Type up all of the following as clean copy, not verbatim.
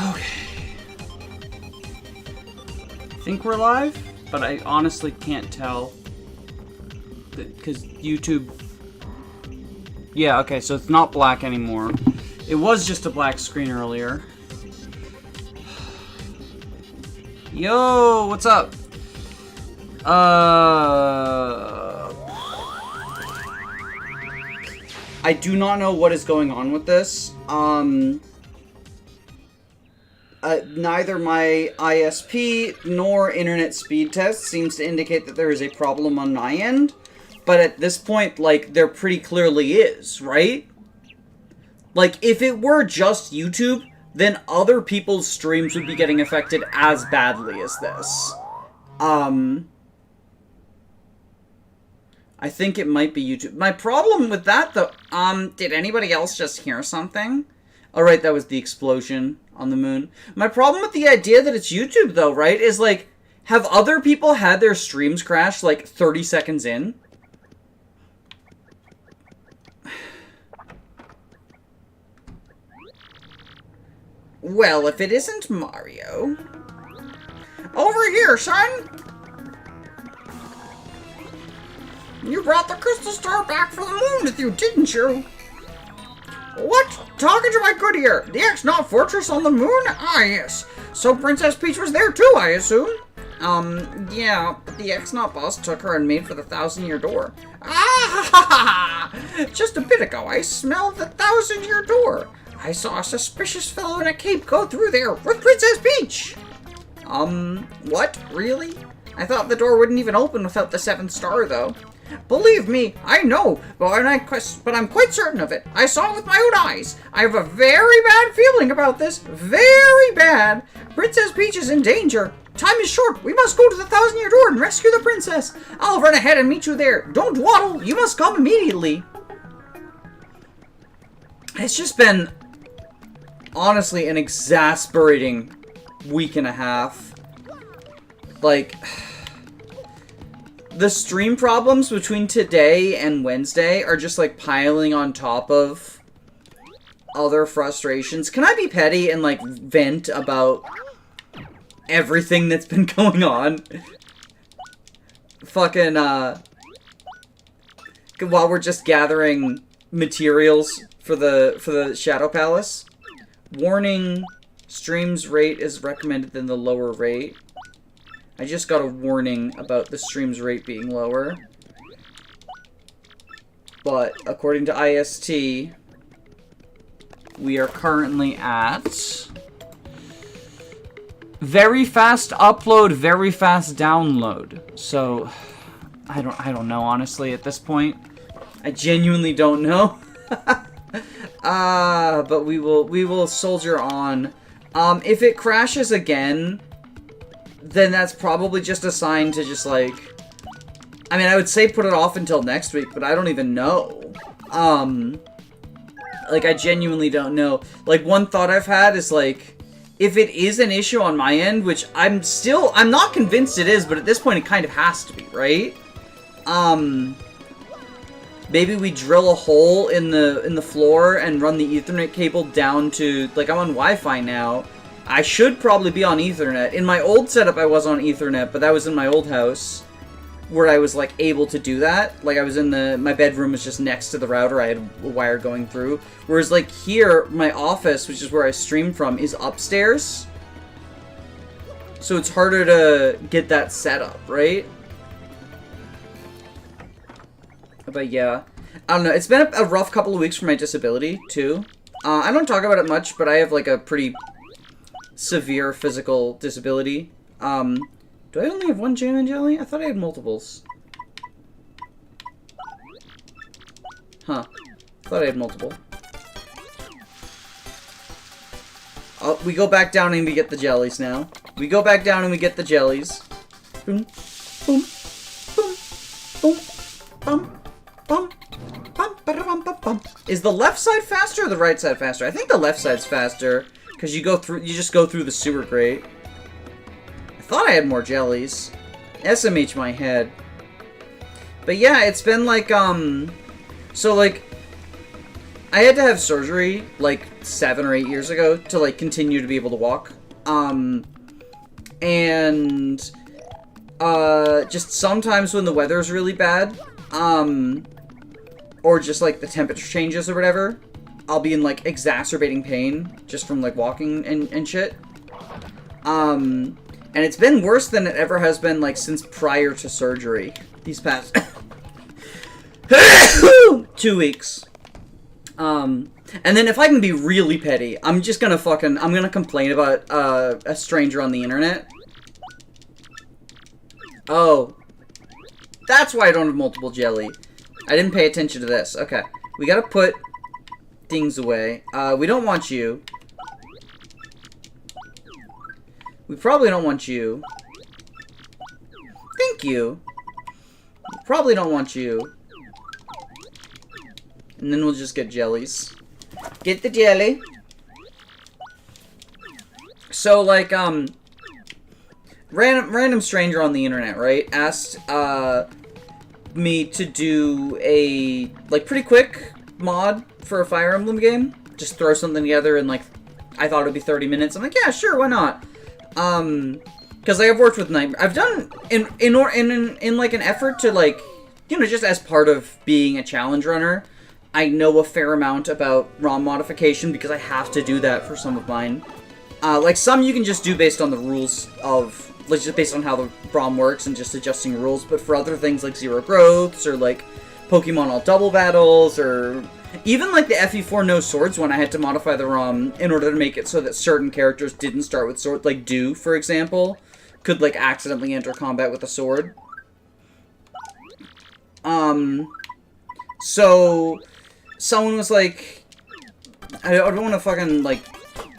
Okay. I think we're live, but I honestly can't tell. Because YouTube... Yeah, okay, so it's not black anymore. It was just a black screen earlier. Yo, what's up? I do not know what is going on with this. Neither my ISP nor internet speed test seems to indicate that there is a problem on my end. But at this point, like, there pretty clearly is, right? Like, if it were just YouTube, then other people's streams would be getting affected as badly as this. I think it might be YouTube. My problem with that, though, did anybody else just hear something? Alright, that was the explosion on the moon. My problem with the idea that it's YouTube, though, right, is, like, have other people had their streams crash, like, 30 seconds in? Well, if it isn't Mario... Over here, son! You brought the crystal star back for the moon with you, didn't you? What? Talking to my good ear. The X-Naut Fortress on the moon? Ah, yes. So Princess Peach was there too, I assume? Yeah. The X-Naut boss took her and made for the 1,000-year door. Ah, ha, ha, ha. Just a bit ago, I smelled the 1,000-year door. I saw a suspicious fellow in a cape go through there with Princess Peach. What? Really? I thought the door wouldn't even open without the 7th star, though. Believe me, I know, but I'm quite certain of it. I saw it with my own eyes. I have a very bad feeling about this. Very bad. Princess Peach is in danger. Time is short. We must go to the 1,000-year door and rescue the princess. I'll run ahead and meet you there. Don't dawdle. You must come immediately. It's just been, honestly, an exasperating week and a half. Like... The stream problems between today and Wednesday are just, like, piling on top of other frustrations. Can I be petty and, like, vent about everything that's been going on? Fucking, while we're just gathering materials for the Shadow Palace. Warning, streams rate is recommended than the lower rate. I just got a warning about the stream's rate being lower. But, according to IST, we are currently at... very fast upload, very fast download. So, I don't know, honestly, at this point. I genuinely don't know. But we will soldier on. If it crashes again... then that's probably just a sign to just, like... I mean, I would say put it off until next week, but I don't even know. Like, I genuinely don't know. Like, one thought I've had is, like, if it is an issue on my end, which I'm not convinced it is, but at this point it kind of has to be, right? Maybe we drill a hole in the floor and run the Ethernet cable down to... Like, I'm on Wi-Fi now. I should probably be on Ethernet. In my old setup, I was on Ethernet, but that was in my old house, where I was, like, able to do that. Like, I was in my bedroom was just next to the router. I had a wire going through. Whereas, like, here, my office, which is where I stream from, is upstairs. So it's harder to get that set up, right? But, yeah. I don't know. It's been a rough couple of weeks for my disability, too. I don't talk about it much, but I have, like, a pretty... severe physical disability. Do I only have one jam and jelly? I thought I had multiples. Huh. Thought I had multiple. Oh, we go back down and we get the jellies now. We go back down and we get the jellies. Boom, boom, boom, boom, bum, bum, bum, bum, bum, bum. Is the left side faster or the right side faster? I think the left side's faster. Because you just go through the sewer grate. I thought I had more jellies. SMH my head. But yeah, it's been like, so like, I had to have surgery, like, 7 or 8 years ago to, like, continue to be able to walk. Just sometimes when the weather's really bad, or just, like, the temperature changes or whatever, I'll be in, like, exacerbating pain just from, like, walking and shit. And it's been worse than it ever has been, like, since prior to surgery. These past 2 weeks. And then if I can be really petty, I'm just gonna I'm gonna complain about, a stranger on the internet. Oh. That's why I don't have multiple jelly. I didn't pay attention to this. Okay. We gotta put things away. We don't want you. We probably don't want you. Thank you. We probably don't want you. And then we'll just get jellies. Get the jelly. So, like, random stranger on the internet, right, asked, me to do a, like, pretty quick mod for a Fire Emblem game. Just throw something together and, like, I thought it would be 30 minutes. I'm like, yeah, sure, why not? Because I've worked with Nightmare. I've done, in like, an effort to, like, you know, just as part of being a challenge runner, I know a fair amount about ROM modification because I have to do that for some of mine. Like, some you can just do based on the rules of, like, just based on how the ROM works and just adjusting rules, but for other things like Zero Growths, or, like, Pokemon All Double Battles, or even, like, the FE4 No Swords one, I had to modify the ROM in order to make it so that certain characters didn't start with swords, like Dew, for example, could, like, accidentally enter combat with a sword. So someone was like, I don't want to fucking, like,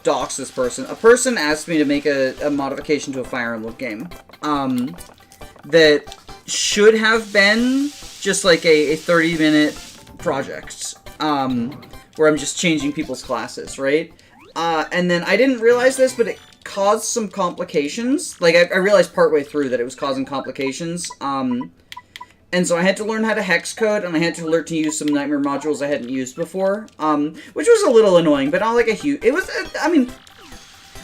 dox this person. A person asked me to make a modification to a Fire Emblem game, that should have been just, like, a 30-minute project, where I'm just changing people's classes, right? And then I didn't realize this, but it caused some complications. Like, I realized partway through that it was causing complications, and so I had to learn how to hex code, and I had to learn to use some Nightmare modules I hadn't used before, which was a little annoying, but not like a huge... It was, I mean,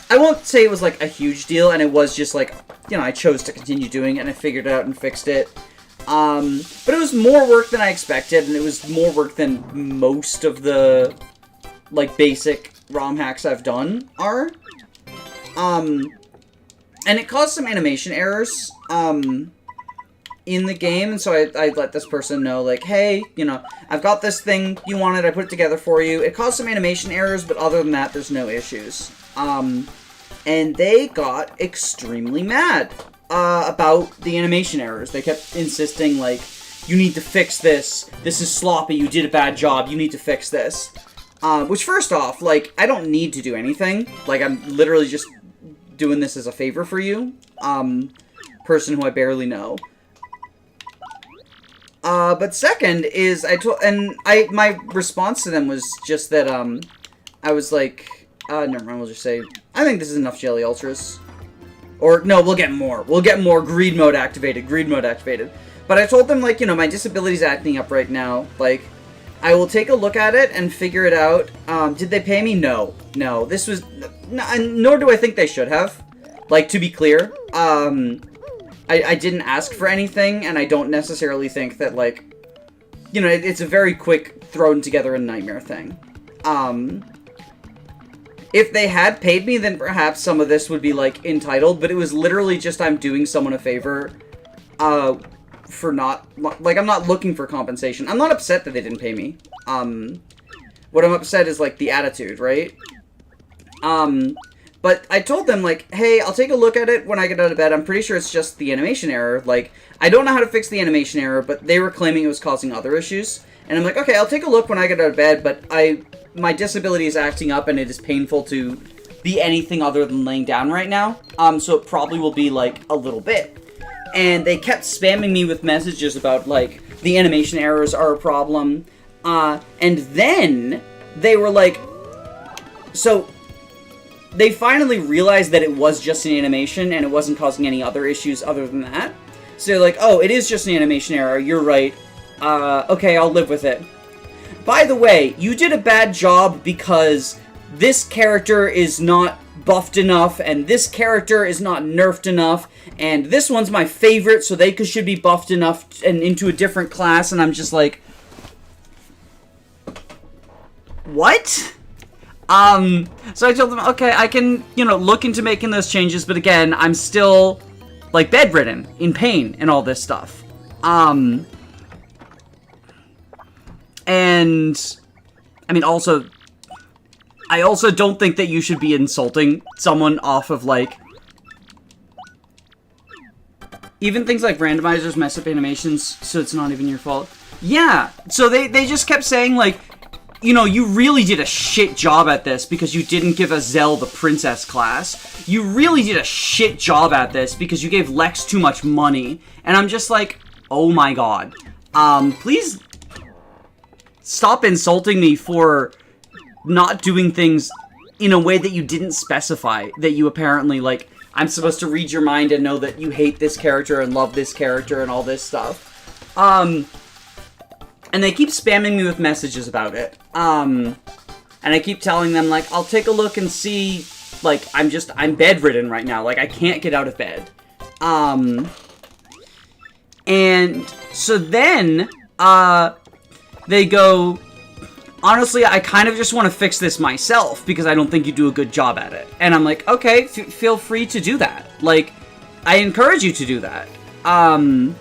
I won't say it was, like, a huge deal, and it was just, like, you know, I chose to continue doing it, and I figured it out and fixed it. But it was more work than I expected, and it was more work than most of the, like, basic ROM hacks I've done are. And it caused some animation errors, in the game, and so I let this person know, like, hey, you know, I've got this thing you wanted, I put it together for you. It caused some animation errors, but other than that, there's no issues. And they got extremely mad, about the animation errors. They kept insisting, like, you need to fix this, this is sloppy, you did a bad job, you need to fix this. Which, first off, like, I don't need to do anything. Like, I'm literally just doing this as a favor for you, person who I barely know. But second is, my response to them was just that, I was like, never mind, we'll just say, I think this is enough Jelly Ultras. Or, no, we'll get more. We'll get more. Greed mode activated. Greed mode activated. But I told them, like, you know, my disability's acting up right now. Like, I will take a look at it and figure it out. Did they pay me? No. No. This was... nor do I think they should have. Like, to be clear. I didn't ask for anything, and I don't necessarily think that, like... You know, it's a very quick thrown together a Nightmare thing. If they had paid me, then perhaps some of this would be, like, entitled, but it was literally just I'm doing someone a favor, for not, like, I'm not looking for compensation. I'm not upset that they didn't pay me. What I'm upset is, like, the attitude, right? But I told them, like, hey, I'll take a look at it when I get out of bed. I'm pretty sure it's just the animation error. Like, I don't know how to fix the animation error, but they were claiming it was causing other issues. And I'm like, okay, I'll take a look when I get out of bed, but my disability is acting up and it is painful to be anything other than laying down right now. So it probably will be, like, a little bit. And they kept spamming me with messages about, like, the animation errors are a problem. And then they were like, so they finally realized that it was just an animation and it wasn't causing any other issues other than that. So they're like, oh, it is just an animation error, you're right. Okay, I'll live with it. by the way, you did a bad job because this character is not buffed enough, and this character is not nerfed enough, and this one's my favorite, so they should be buffed enough and into a different class, and I'm just like... What? So I told them, okay, I can, look into making those changes, but again, I'm still, like, bedridden, in pain, and all this stuff. And, I mean, also... I also don't think that you should be insulting someone off of, like... Even things like randomizers mess up animations, so it's not even your fault. Yeah, so they just kept saying, like, you really did a shit job at this because you didn't give Azelle the princess class. You really did a shit job at this because you gave Lex too much money. And I'm just like, oh my god. Please stop insulting me for... not doing things in a way that you didn't specify, that you apparently, like, I'm supposed to read your mind and know that you hate this character and love this character and all this stuff. And they keep spamming me with messages about it. And I keep telling them, like, I'll take a look and see, like, I'm bedridden right now, like, I can't get out of bed. And so then, they go... Honestly, I kind of just want to fix this myself, because I don't think you do a good job at it. And I'm like, okay, feel free to do that. Like, I encourage you to do that. And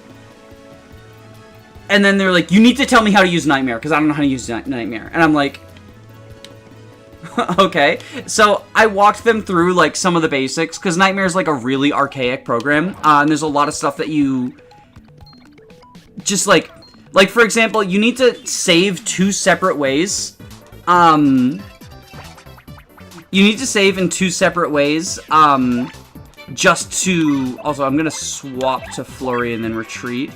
then they're like, you need to tell me how to use Nightmare, because I don't know how to use Nightmare. And I'm like, okay. So I walked them through, like, some of the basics, because Nightmare is, like, a really archaic program. And there's a lot of stuff that you just, like, for example, you need to save 2 separate ways. You need to save in 2 separate ways, just to... Also, I'm gonna swap to Flurie and then retreat.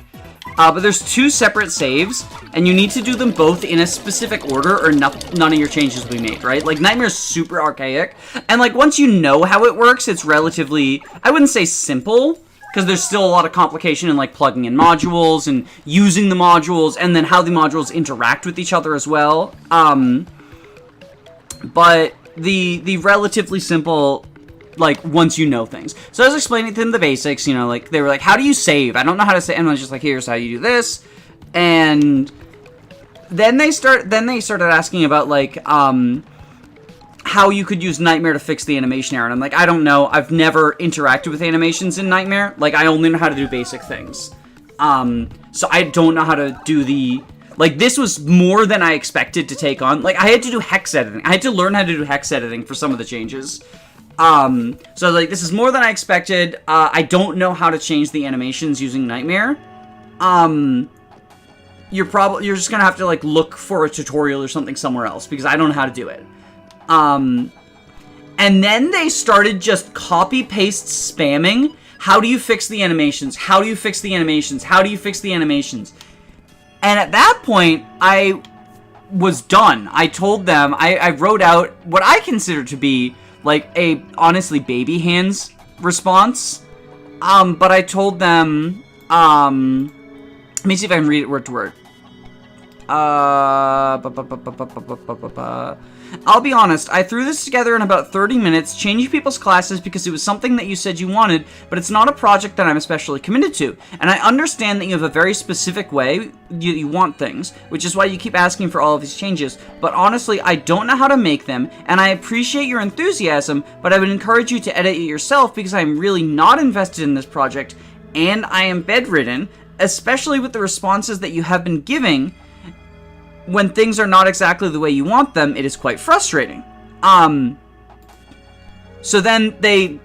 But there's 2 separate saves, and you need to do them both in a specific order, or none of your changes will be made, right? Like, Nightmare's super archaic, and, like, once you know how it works, it's relatively... I wouldn't say simple, because there's still a lot of complication in, like, plugging in modules and using the modules, and then how the modules interact with each other as well. But the relatively simple, like, once you know things. So I was explaining to them the basics, like, they were like, how do you save? I don't know how to save. And I was just like, here's how you do this. And then they started asking about, like, how you could use Nightmare to fix the animation error. And I'm like, I don't know. I've never interacted with animations in Nightmare. Like, I only know how to do basic things. So I don't know how to do the... Like, this was more than I expected to take on. Like, I had to do hex editing. I had to learn how to do hex editing for some of the changes. So, like, this is more than I expected. I don't know how to change the animations using Nightmare. You're just gonna have to, like, look for a tutorial or something somewhere else, because I don't know how to do it. And then they started just copy-paste spamming. How do you fix the animations? How do you fix the animations? How do you fix the animations? And at that point, I was done. I told them, I wrote out what I consider to be, like, a, honestly, baby hands response. But I told them, let me see if I can read it word to word. I'll be honest, I threw this together in about 30 minutes, changing people's classes because it was something that you said you wanted, but it's not a project that I'm especially committed to. And I understand that you have a very specific way you want things, which is why you keep asking for all of these changes. But honestly, I don't know how to make them, and I appreciate your enthusiasm, but I would encourage you to edit it yourself because I'm really not invested in this project, and I am bedridden, especially with the responses that you have been giving. When things are not exactly the way you want them, it is quite frustrating. So then they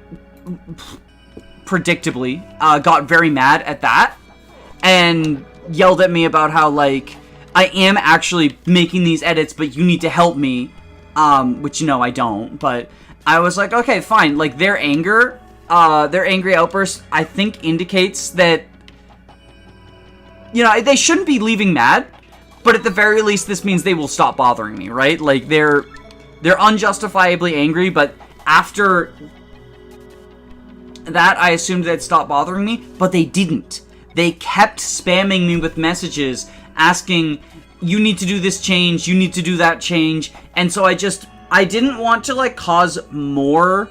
predictably got very mad at that and yelled at me about how, like, I am actually making these edits, but you need to help me, which, I don't. But I was like, okay, fine. Like, their angry outburst, I think, indicates that, they shouldn't be leaving mad. But at the very least, this means they will stop bothering me, right? Like, they're unjustifiably angry, but after that, I assumed they'd stop bothering me, but they didn't. they kept spamming me with messages asking, you need to do this change, you need to do that change. And so I didn't want to, like, cause more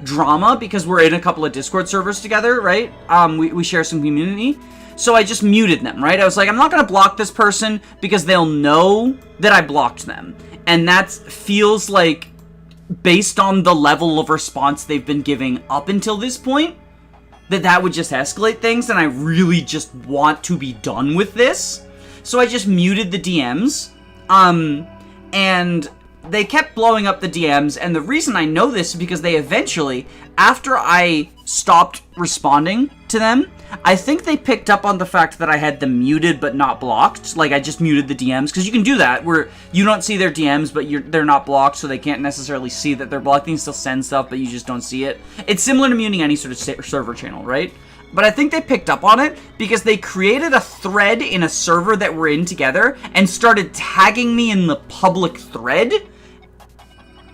drama because we're in a couple of Discord servers together, right? We share some community. So I just muted them, right? I was like, I'm not going to block this person because they'll know that I blocked them. And that feels like, based on the level of response they've been giving up until this point, that would just escalate things, and I really just want to be done with this. So I just muted the DMs, and they kept blowing up the DMs, and the reason I know this is because they eventually, after I stopped responding to them, I think they picked up on the fact that I had them muted but not blocked. Like, I just muted the DMs, because you can do that, where you don't see their DMs, but they're not blocked, so they can't necessarily see that they're blocked. They can still send stuff, but you just don't see it. It's similar to muting any sort of server channel, right? But I think they picked up on it, because they created a thread in a server that we're in together, and started tagging me in the public thread.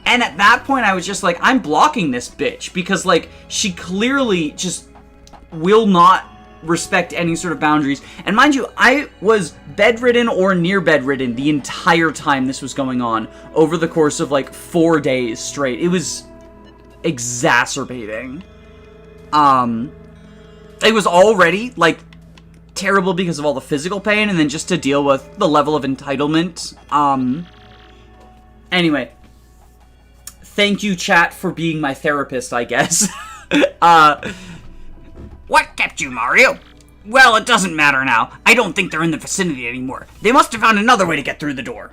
And at that point, I was just like, I'm blocking this bitch, because, like, she clearly just will not respect any sort of boundaries. And mind you, I was bedridden or near bedridden the entire time this was going on, over the course of, like, 4 days straight. It was exacerbating. It was already, like, terrible because of all the physical pain, and then just to deal with the level of entitlement. Anyway. Thank you, chat, for being my therapist, I guess. What kept you, Mario? Well, it doesn't matter now. I don't think they're in the vicinity anymore. They must have found another way to get through the door.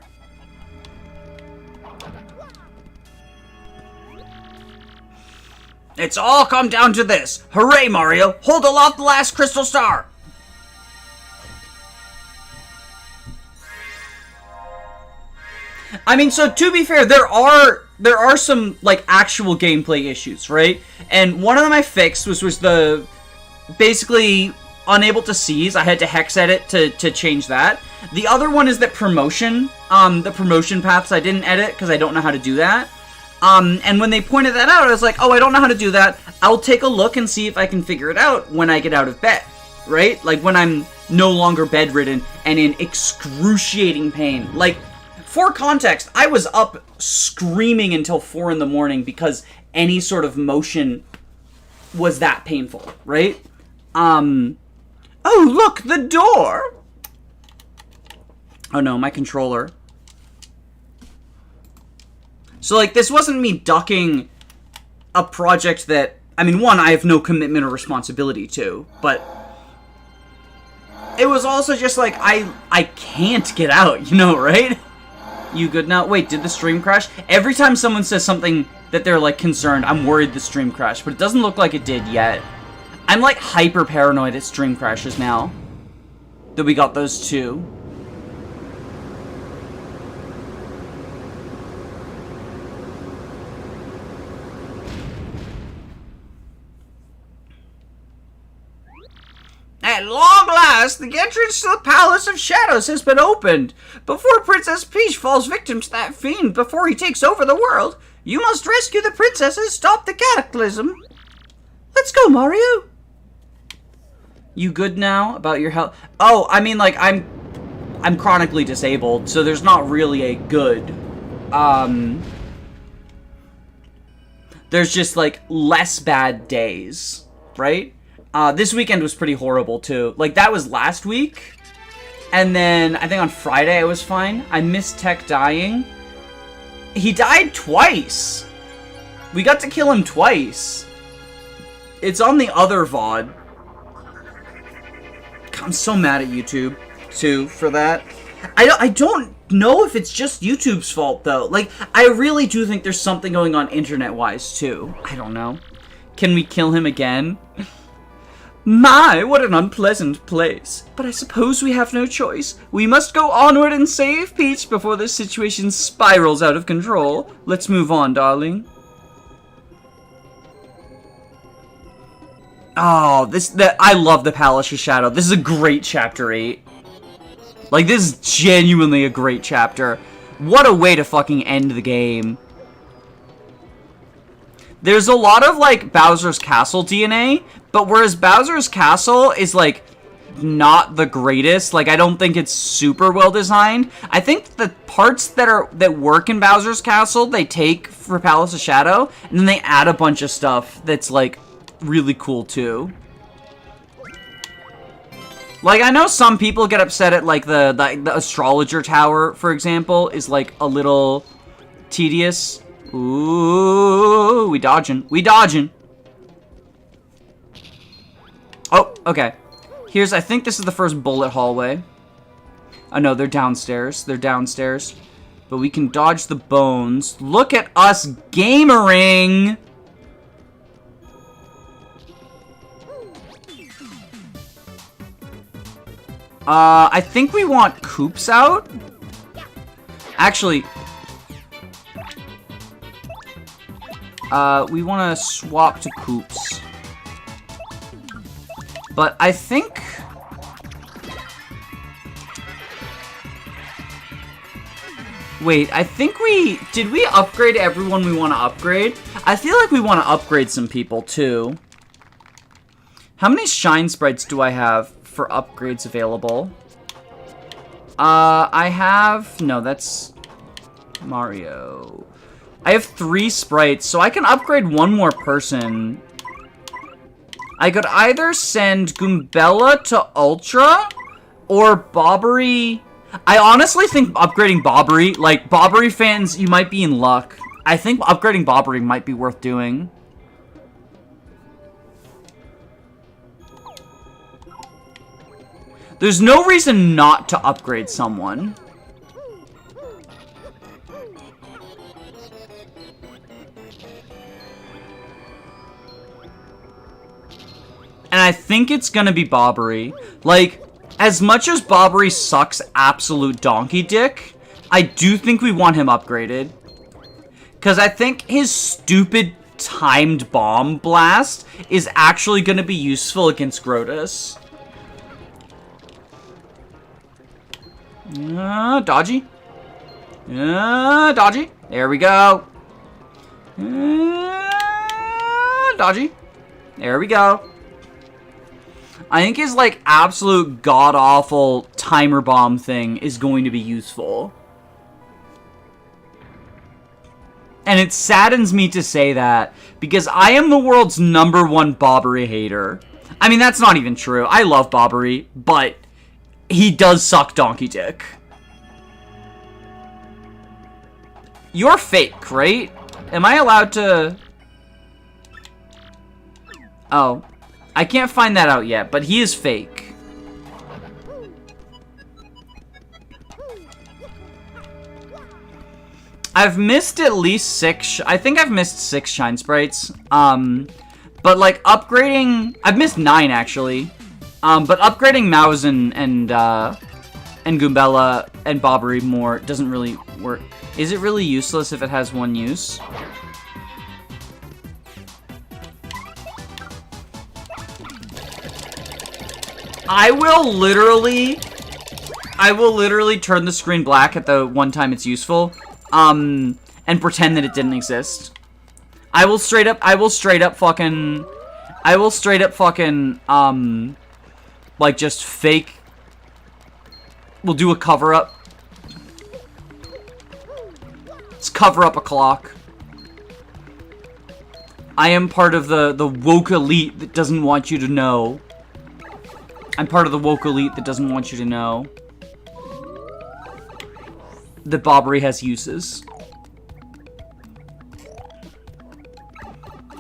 It's all come down to this. Hooray, Mario! Hold aloft the last crystal star! I mean, so to be fair, there are some, like, actual gameplay issues, right? And one of them I fixed was the basically unable to seize. I had to hex edit to change that. The other one is that promotion, the promotion paths I didn't edit because I don't know how to do that. And when they pointed that out, I was like, oh, I don't know how to do that. I'll take a look and see if I can figure it out when I get out of bed, right? Like, when I'm no longer bedridden and in excruciating pain. Like, for context, I was up screaming until 4 in the morning because any sort of motion was that painful, right? Oh, look, the door! Oh no, my controller. So, like, this wasn't me ducking a project that, I mean, one, I have no commitment or responsibility to, but it was also just like, I can't get out, you know, right? You good now? Wait, did the stream crash? Every time someone says something that they're, like, concerned, I'm worried the stream crashed, but it doesn't look like it did yet. I'm, like, hyper paranoid at stream crashes now that we got those two. At long last, the entrance to the Palace of Shadows has been opened. Before Princess Peach falls victim to that fiend, before he takes over the world, you must rescue the princess and stop the cataclysm. Let's go, Mario. You good now about your health? Oh, I mean, like, I'm chronically disabled, so there's not really a good. There's just, like, less bad days, right? This weekend was pretty horrible, too. Like, that was last week. And then, I think on Friday I was fine. I missed Tech dying. He died twice. We got to kill him twice. It's on the other VOD. I'm so mad at YouTube, too, for that. I don't know if it's just YouTube's fault, though. Like, I really do think there's something going on internet-wise, too. I don't know. Can we kill him again? My, what an unpleasant place. But I suppose we have no choice. We must go onward and save Peach before this situation spirals out of control. Let's move on, darling. Oh, I love the Palace of Shadow. This is a great Chapter 8. Like, this is genuinely a great chapter. What a way to fucking end the game. There's a lot of, like, Bowser's Castle DNA, but whereas Bowser's Castle is, like, not the greatest. Like, I don't think it's super well designed. I think the parts that work in Bowser's Castle, they take for Palace of Shadow, and then they add a bunch of stuff that's, like, really cool, too. Like, I know some people get upset at, like, the Astrologer Tower, for example, is, like, a little tedious. Ooh, we dodging. We dodging. Oh, okay. I think this is the first bullet hallway. Oh, no, they're downstairs. They're downstairs. But we can dodge the bones. Look at us gamering! I think we want Koops out. Actually, we want to swap to Koops. But I think... Wait, I think did we upgrade everyone we want to upgrade? I feel like we want to upgrade some people, too. How many Shine Sprites do I have for upgrades available? I have... No, that's Mario. I have 3 sprites, so I can upgrade one more person. I could either send Goombella to Ultra, or Bobbery... I honestly think upgrading Bobbery, like, Bobbery fans, you might be in luck. I think upgrading Bobbery might be worth doing. There's no reason not to upgrade someone. And I think it's gonna be Bobbery. Like, as much as Bobbery sucks absolute donkey dick, I do think we want him upgraded. Because I think his stupid timed bomb blast is actually gonna be useful against Grotus. Dodgy. Dodgy. There we go. Dodgy. There we go. I think his, like, absolute god-awful timer bomb thing is going to be useful. And it saddens me to say that, because I am the world's #1 Bobbery hater. I mean, that's not even true. I love Bobbery, but he does suck donkey dick. You're fake, right? Am I allowed to... Oh. I can't find that out yet, but he is fake. I've missed at least 6... I think I've missed 6 Shine Sprites. But, like, upgrading... I've missed 9, actually. But upgrading Mouse and Goombella and Bobbery more doesn't really work. Is it really useless if it has 1 use? I will literally turn the screen black at the one time it's useful, and pretend that it didn't exist. I will straight up fucking, like, just fake. We'll do a cover-up. Let's cover up a clock. I am part of the woke elite that doesn't want you to know. I'm part of the woke elite that doesn't want you to know that Bobbery has uses.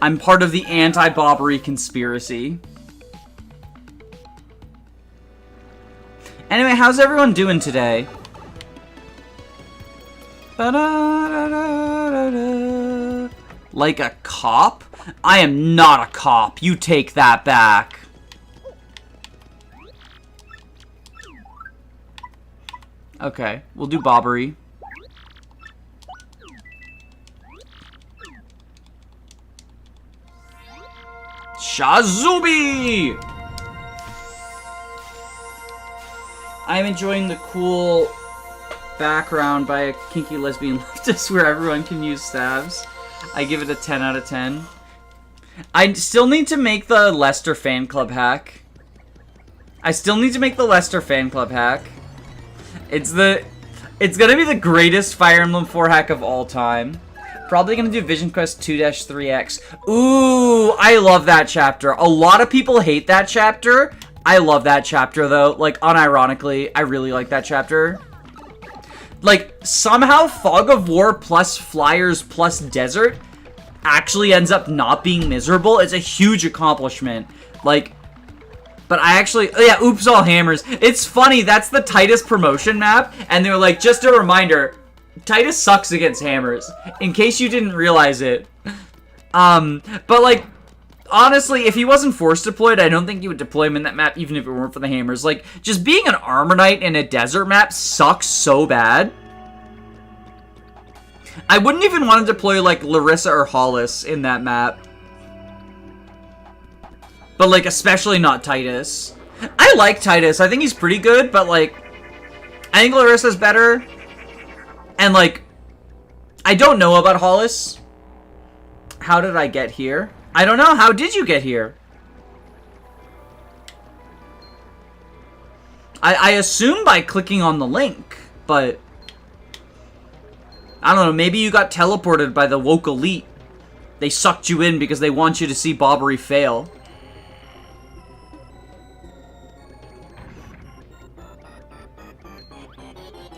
I'm part of the anti-Bobbery conspiracy. Anyway, how's everyone doing today? Like a cop? I am not a cop. You take that back. Okay, we'll do Bobbery. Shazubi! I'm enjoying the cool background by a kinky lesbian leftist where everyone can use stabs. I give it a 10 out of 10. I still need to make the Lester fan club hack. I still need to make the Lester fan club hack. It's gonna be the greatest Fire Emblem 4 hack of all time. Probably gonna do Vision Quest 2-3X. Ooh, I love that chapter. A lot of people hate that chapter. I love that chapter though. Like, unironically, I really like that chapter. Like, somehow Fog of War plus Flyers plus Desert actually ends up not being miserable. It's a huge accomplishment. Like, but I actually, oh yeah, oops all hammers. It's funny, that's the Titus promotion map, and they're like, just a reminder, Titus sucks against hammers, in case you didn't realize it. But like, honestly, if he wasn't force deployed, I don't think you would deploy him in that map, even if it weren't for the hammers. Like, just being an Armor Knight in a desert map sucks so bad. I wouldn't even want to deploy, like, Larissa or Hollis in that map. But, like, especially not Titus. I like Titus. I think he's pretty good, but, like, I think Larissa's better. And, like, I don't know about Hollis. How did I get here? I don't know. How did you get here? I assume by clicking on the link, but I don't know. Maybe you got teleported by the woke elite. They sucked you in because they want you to see Bobbery fail.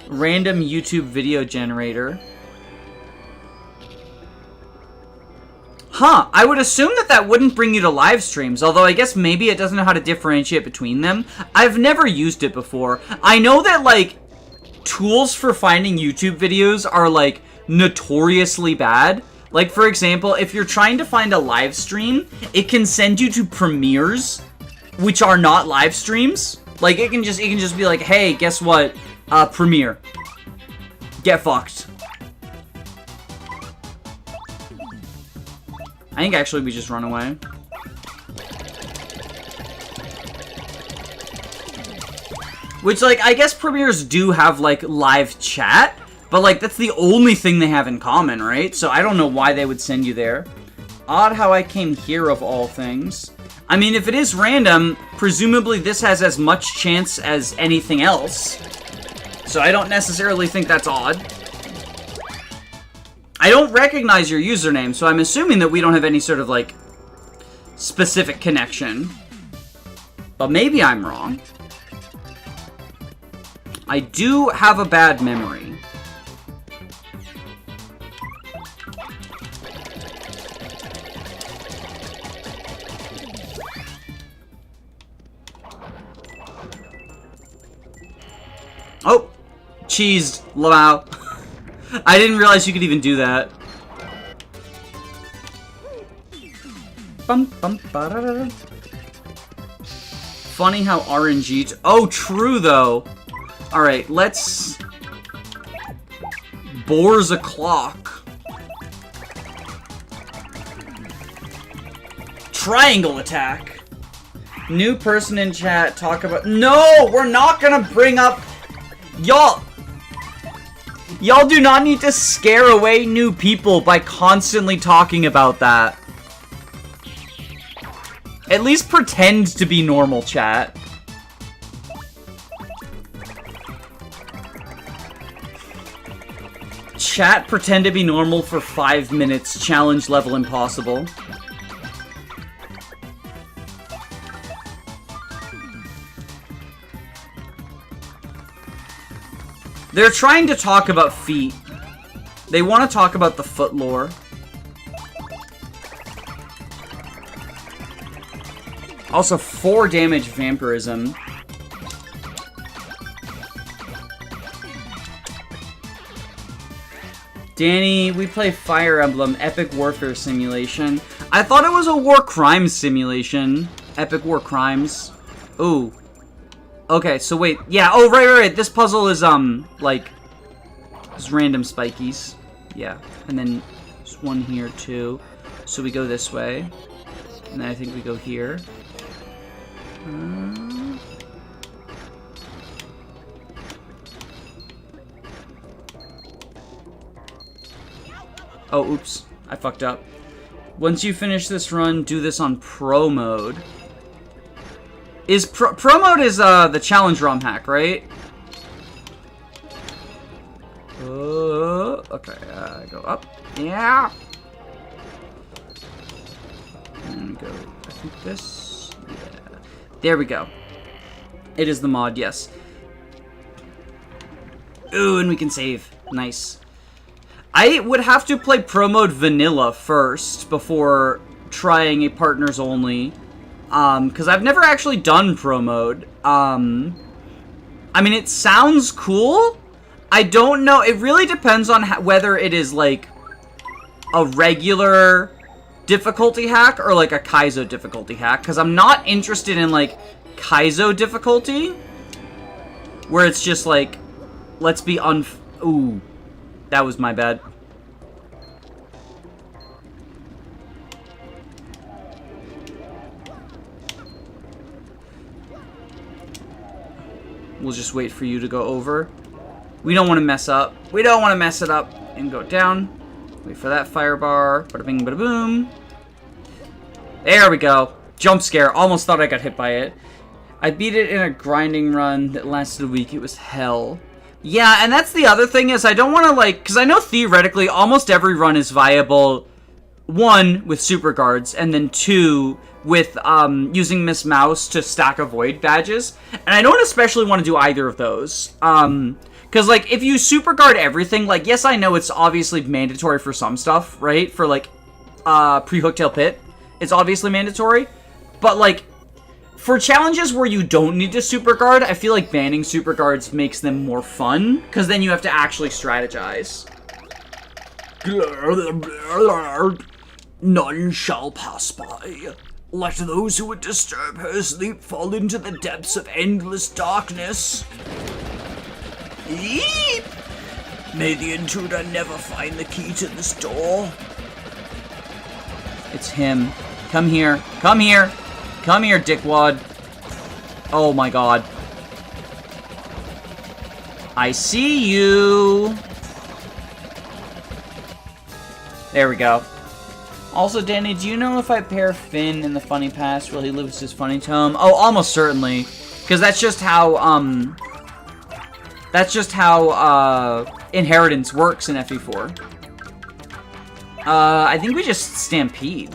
Random YouTube video generator. Huh, I would assume that that wouldn't bring you to live streams, although I guess maybe it doesn't know how to differentiate between them. I've never used it before. I know that, like, tools for finding YouTube videos are, like, notoriously bad. Like, for example, if you're trying to find a live stream, it can send you to premieres, which are not live streams. Like, it can just be like, hey, guess what? Premiere. Get fucked. I think actually we just run away. Which, like, I guess premieres do have, like, live chat, but, like, that's the only thing they have in common, right? So I don't know why they would send you there. Odd how I came here of all things. I mean, if it is random, presumably this has as much chance as anything else. So I don't necessarily think that's odd. I don't recognize your username, so I'm assuming that we don't have any sort of, like, specific connection. But maybe I'm wrong. I do have a bad memory. Oh! Cheesed, Lamau. I didn't realize you could even do that. Funny how RNG... Oh, true, though. Alright, let's... Boars a clock. Triangle attack. New person in chat, talk about... No! We're not gonna bring up... Y'all do not need to scare away new people by constantly talking about that. At least pretend to be normal, chat. Chat, pretend to be normal for 5 minutes. Challenge level impossible. They're trying to talk about feet. They want to talk about the foot lore. Also, 4 damage vampirism. Danny, we play Fire Emblem Epic Warfare Simulation. I thought it was a War Crimes simulation. Epic War Crimes. Ooh. Okay, so wait. Yeah, oh, right. This puzzle is, like, just random spikies. Yeah, and then there's one here, too. So we go this way. And then I think we go here. Oh, oops. I fucked up. Once you finish this run, do this on Pro mode. Is Pro Mode is the challenge ROM hack, right? Okay, go up. Yeah. And go, I think this. Yeah. There we go. It is the mod, yes. Ooh, and we can save. Nice. I would have to play Pro Mode Vanilla first before trying a partners only. Because I've never actually done Pro Mode. I mean, it sounds cool. I don't know. It really depends on whether it is, like, a regular difficulty hack or, like, a Kaizo difficulty hack. Because I'm not interested in, like, Kaizo difficulty. Where it's just, like, let's be Ooh. That was my bad. We'll just wait for you to go over. We don't want to mess up. We don't want to mess it up and go down. Wait for that fire bar. Bada bing, bada boom. There we go. Jump scare. Almost thought I got hit by it. I beat it in a grinding run that lasted a week. It was hell. Yeah, and that's the other thing is I don't want to, like, because I know theoretically almost every run is viable. One, with super guards, and then two, with using Miss Mouse to stack avoid badges. And I don't especially want to do either of those. Because, like, if you super guard everything, like, yes, I know it's obviously mandatory for some stuff, right? For, like, pre-hooktail pit, it's obviously mandatory. But, like, for challenges where you don't need to super guard, I feel like banning super guards makes them more fun, because then you have to actually strategize. None shall pass by. Let those who would disturb her sleep fall into the depths of endless darkness. Eep! May the intruder never find the key to this door. It's him. Come here. Come here. Come here, dickwad. Oh my god. I see you. There we go. Also, Danny, do you know if I pair Finn in the funny pass, will he lose his funny tome? Oh, almost certainly. Because that's just how, inheritance works in FE4. I think we just stampede.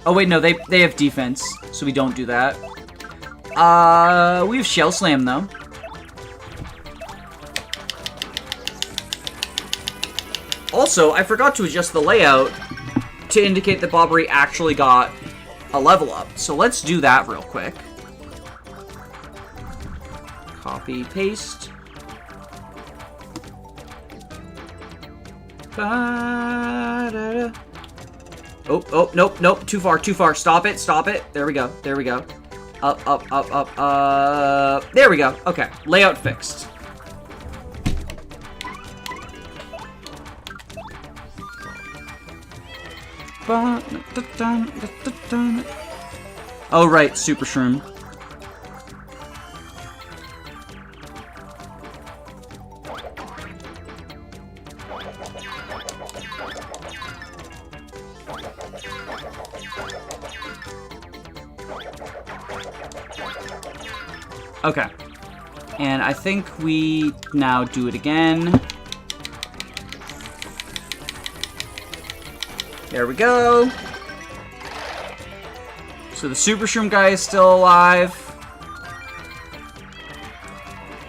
Oh, wait, no, they have defense, so we don't do that. We have Shell Slam, though. Also, I forgot to adjust the layout to indicate that Bobbery actually got a level up. So let's do that real quick. Copy, paste. Ba-da-da. Oh, nope, too far. Stop it. There we go. Up. There we go. Okay, layout fixed. Oh, right, Super Shroom. Okay. And I think we now do it again. There we go. So the Super Shroom guy is still alive.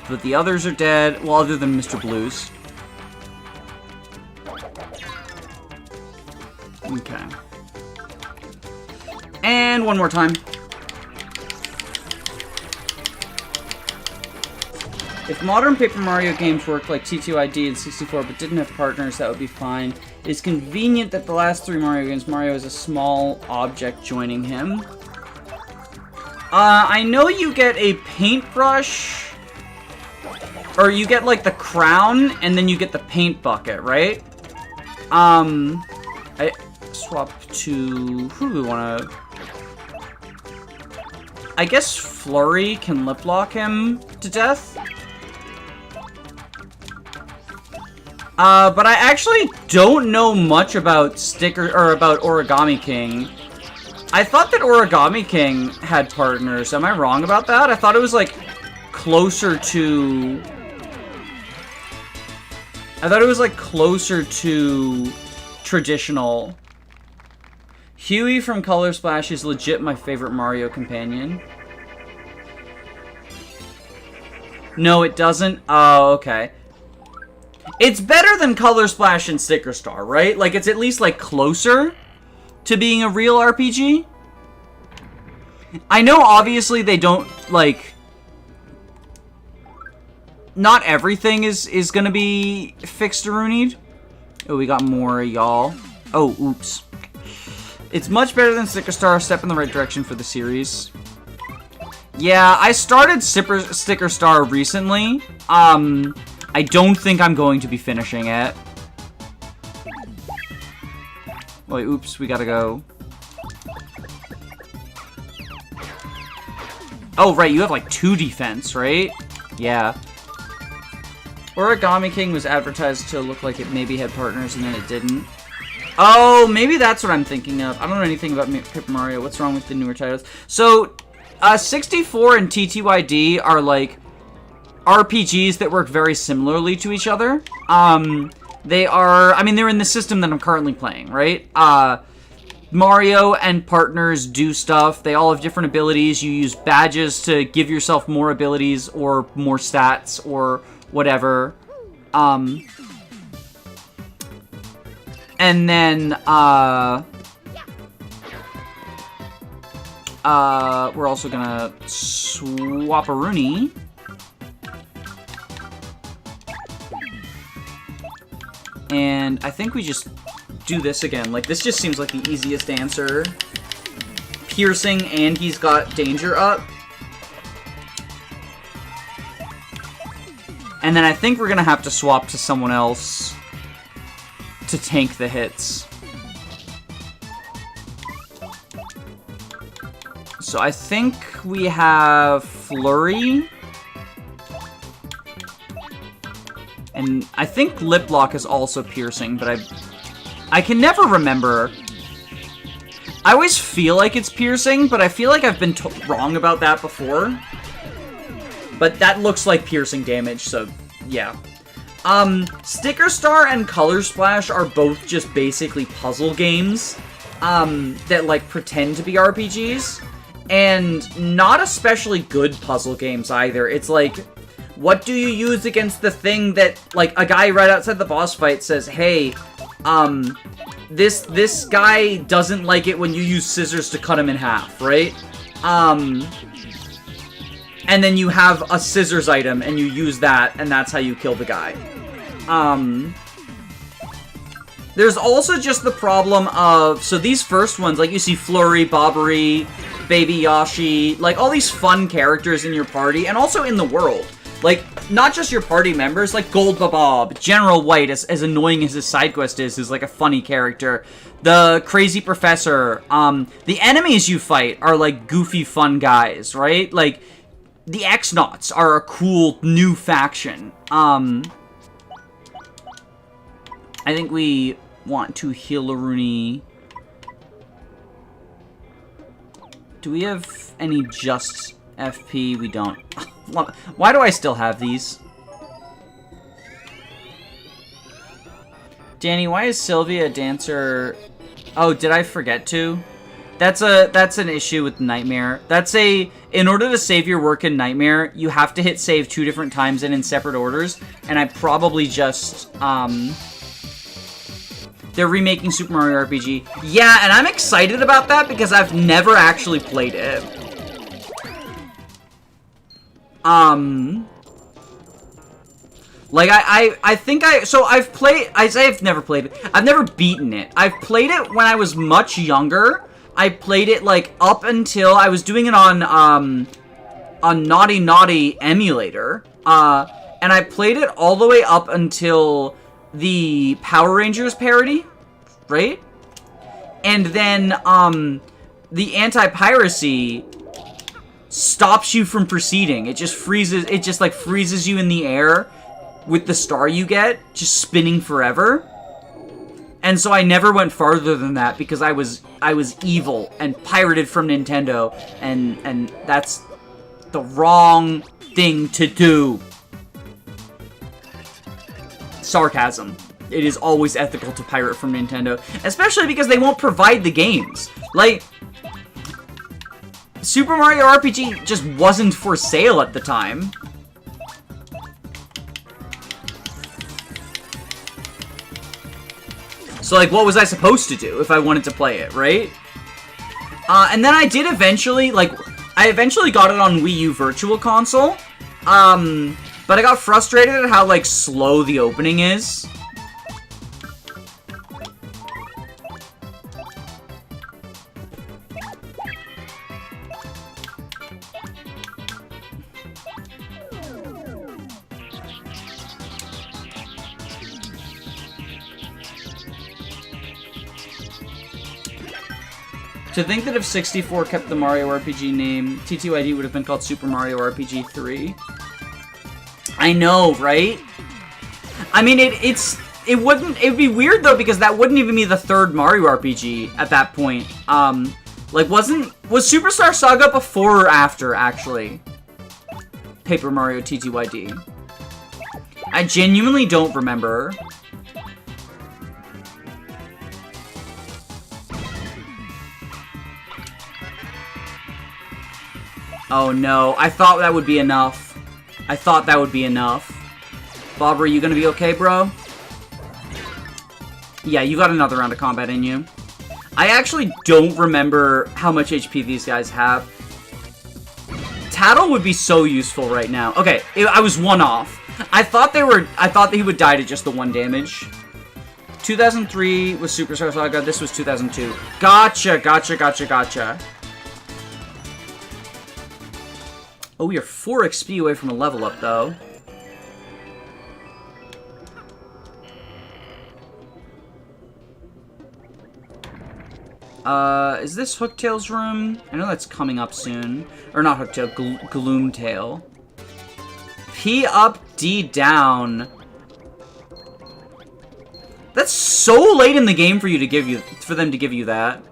But the others are dead. Well, other than Mr. Blues. Okay. And one more time. If modern Paper Mario games worked like TTYD and 64 but didn't have partners, that would be fine. It is convenient that the last three Mario games, Mario is a small object joining him. I know you get a paintbrush, or you get like the crown, and then you get the paint bucket, right? I swap to, who do we want to... I guess Flurie can lip lock him to death. But I actually don't know much about about Origami King. I thought that Origami King had partners. Am I wrong about that? I thought it was, like, closer to... I thought it was, like, closer to traditional. Huey from Color Splash is legit my favorite Mario companion. No, it doesn't? Oh, okay. It's better than Color Splash and Sticker Star, right? Like, it's at least, like, closer to being a real RPG. I know, obviously, they don't, like... Not everything is gonna be fixed or roonied. Oh, we got more, y'all. Oh, oops. It's much better than Sticker Star, a step in the right direction for the series. Yeah, I started Sticker Star recently. I don't think I'm going to be finishing it. Wait, oops, we gotta go. Oh, right, you have like 2 defense, right? Yeah. Origami King was advertised to look like it maybe had partners and then it didn't. Oh, maybe that's what I'm thinking of. I don't know anything about Paper Mario. What's wrong with the newer titles? So, 64 and TTYD are, like, RPGs that work very similarly to each other. They are... I mean, they're in the system that I'm currently playing, right? Mario and partners do stuff. They all have different abilities. You use badges to give yourself more abilities or more stats or whatever. And then, we're also gonna swap a Rooney. And I think we just do this again. Like, this just seems like the easiest answer. Piercing, and he's got danger up. And then I think we're gonna have to swap to someone else to tank the hits. So I think we have Flurie. And I think Lip Lock is also piercing, but I can never remember. I always feel like it's piercing, but I feel like I've been wrong about that before. But that looks like piercing damage, so yeah. Sticker Star and Color Splash are both just basically puzzle games that, like, pretend to be RPGs. And not especially good puzzle games either. It's like, what do you use against the thing that, like, a guy right outside the boss fight says, hey, this guy doesn't like it when you use scissors to cut him in half, right? And then you have a scissors item, and you use that, and that's how you kill the guy. There's also just the problem of, so these first ones, like you see Flurie, Bobbery, Baby Yoshi, like all these fun characters in your party, and also in the world. Like, not just your party members, like Gold Bob, General White, as annoying as his side quest is like a funny character. The Crazy Professor, the enemies you fight are like goofy fun guys, right? Like, the X-Nauts are a cool new faction. I think we want to heal a Rooney. Do we have any just FP? We don't. Why do I still have these? Danny, why is Sylvia a dancer? Oh, did I forget to? That's an issue with Nightmare. In order to save your work in Nightmare, you have to hit save 2 different times and in separate orders. And I probably just, they're remaking Super Mario RPG. Yeah, and I'm excited about that because I've never actually played it. Like, I've never played it. I've never beaten it. I've played it when I was much younger. I played it, like, up until I was doing it on Naughty Naughty emulator. And I played it all the way up until the Power Rangers parody, right? And then, the anti-piracy stops you from proceeding. It just freezes you in the air with the star you get, just spinning forever. And so I never went farther than that because I was evil and pirated from Nintendo, and that's the wrong thing to do. Sarcasm. It is always ethical to pirate from Nintendo, especially because they won't provide the games. Like, Super Mario RPG just wasn't for sale at the time. So, like, what was I supposed to do if I wanted to play it, right? And then I did eventually, like, I eventually got it on Wii U Virtual Console. But I got frustrated at how, like, slow the opening is. To think that if 64 kept the Mario RPG name, TTYD would have been called Super Mario RPG 3. I know, right? I mean, it would be weird though, because that wouldn't even be the third Mario RPG at that point. Like, was Superstar Saga before or after, actually? Paper Mario TTYD. I genuinely don't remember. Oh no, I thought that would be enough. I thought that would be enough. Bob, are you gonna be okay, bro? Yeah, you got another round of combat in you. I actually don't remember how much HP these guys have. Tattle would be so useful right now. Okay, I was one off. I thought that he would die to just the 1 damage. 2003 was Superstar Saga, this was 2002. Gotcha, gotcha, gotcha, gotcha. Oh, we are 4 XP away from a level up, though. Is this Hooktail's room? I know that's coming up soon. Or not Hooktail, Gloomtail. P up, D down. That's so late in the game for them to give you that.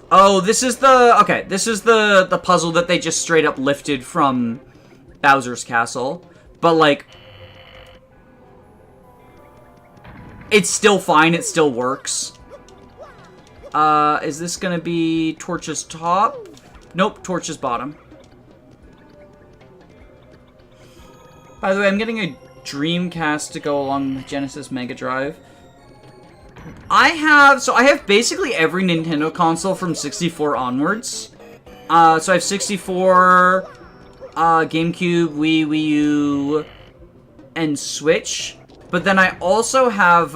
Oh, this is the puzzle that they just straight up lifted from Bowser's Castle. But, like, it's still fine, it still works. Is this gonna be Torch's top? Nope, Torch's bottom. By the way, I'm getting a Dreamcast to go along with Genesis Mega Drive. I have basically every Nintendo console from 64 onwards. So I have 64, GameCube, Wii U, and Switch. But then I also have,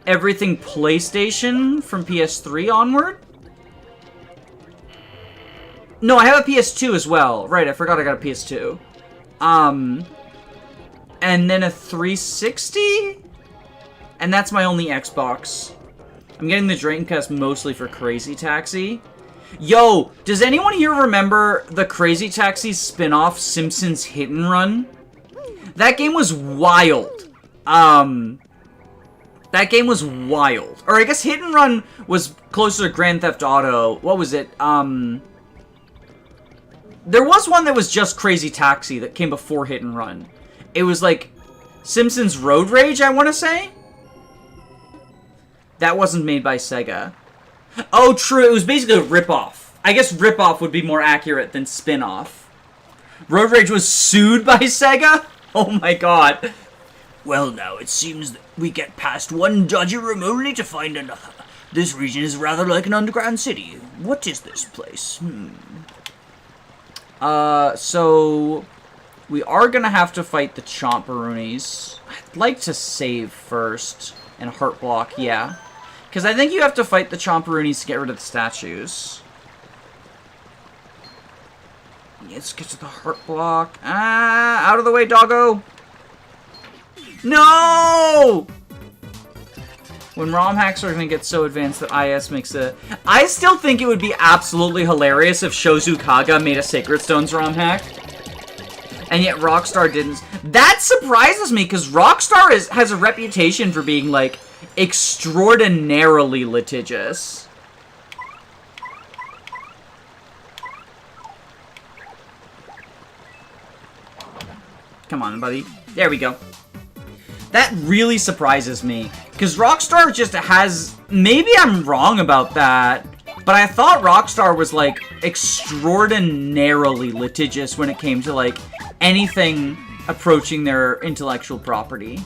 everything PlayStation from PS3 onward. No, I have a PS2 as well. Right, I forgot I got a PS2. And then a 360? And that's my only Xbox. I'm getting the Dreamcast mostly for Crazy Taxi. Yo, does anyone here remember the Crazy Taxi spin-off Simpsons Hit and Run? That game was wild. That game was wild. Or I guess Hit and Run was closer to Grand Theft Auto. What was it? There was one that was just Crazy Taxi that came before Hit and Run. It was like Simpsons Road Rage, I want to say? That wasn't made by Sega. Oh, true. It was basically a ripoff. I guess ripoff would be more accurate than spin-off. Road Rage was sued by Sega? Oh my god. Well, now, it seems that we get past one dodgy room only to find another. This region is rather like an underground city. What is this place? So we are gonna have to fight the Chomperoonies. I'd like to save first. And Heart Block, yeah. Because I think you have to fight the Chomperoonies to get rid of the statues. Let's get to the Heart Block. Ah, out of the way, doggo! No! When ROM hacks are gonna get so advanced that IS makes it... I still think it would be absolutely hilarious if Shozukaga made a Sacred Stones ROM hack. And yet Rockstar didn't. That surprises me, because Rockstar has a reputation for being, like, extraordinarily litigious. Come on, buddy. There we go. That really surprises me, because Rockstar just has... Maybe I'm wrong about that, but I thought Rockstar was, like, extraordinarily litigious when it came to, like, anything approaching their intellectual property.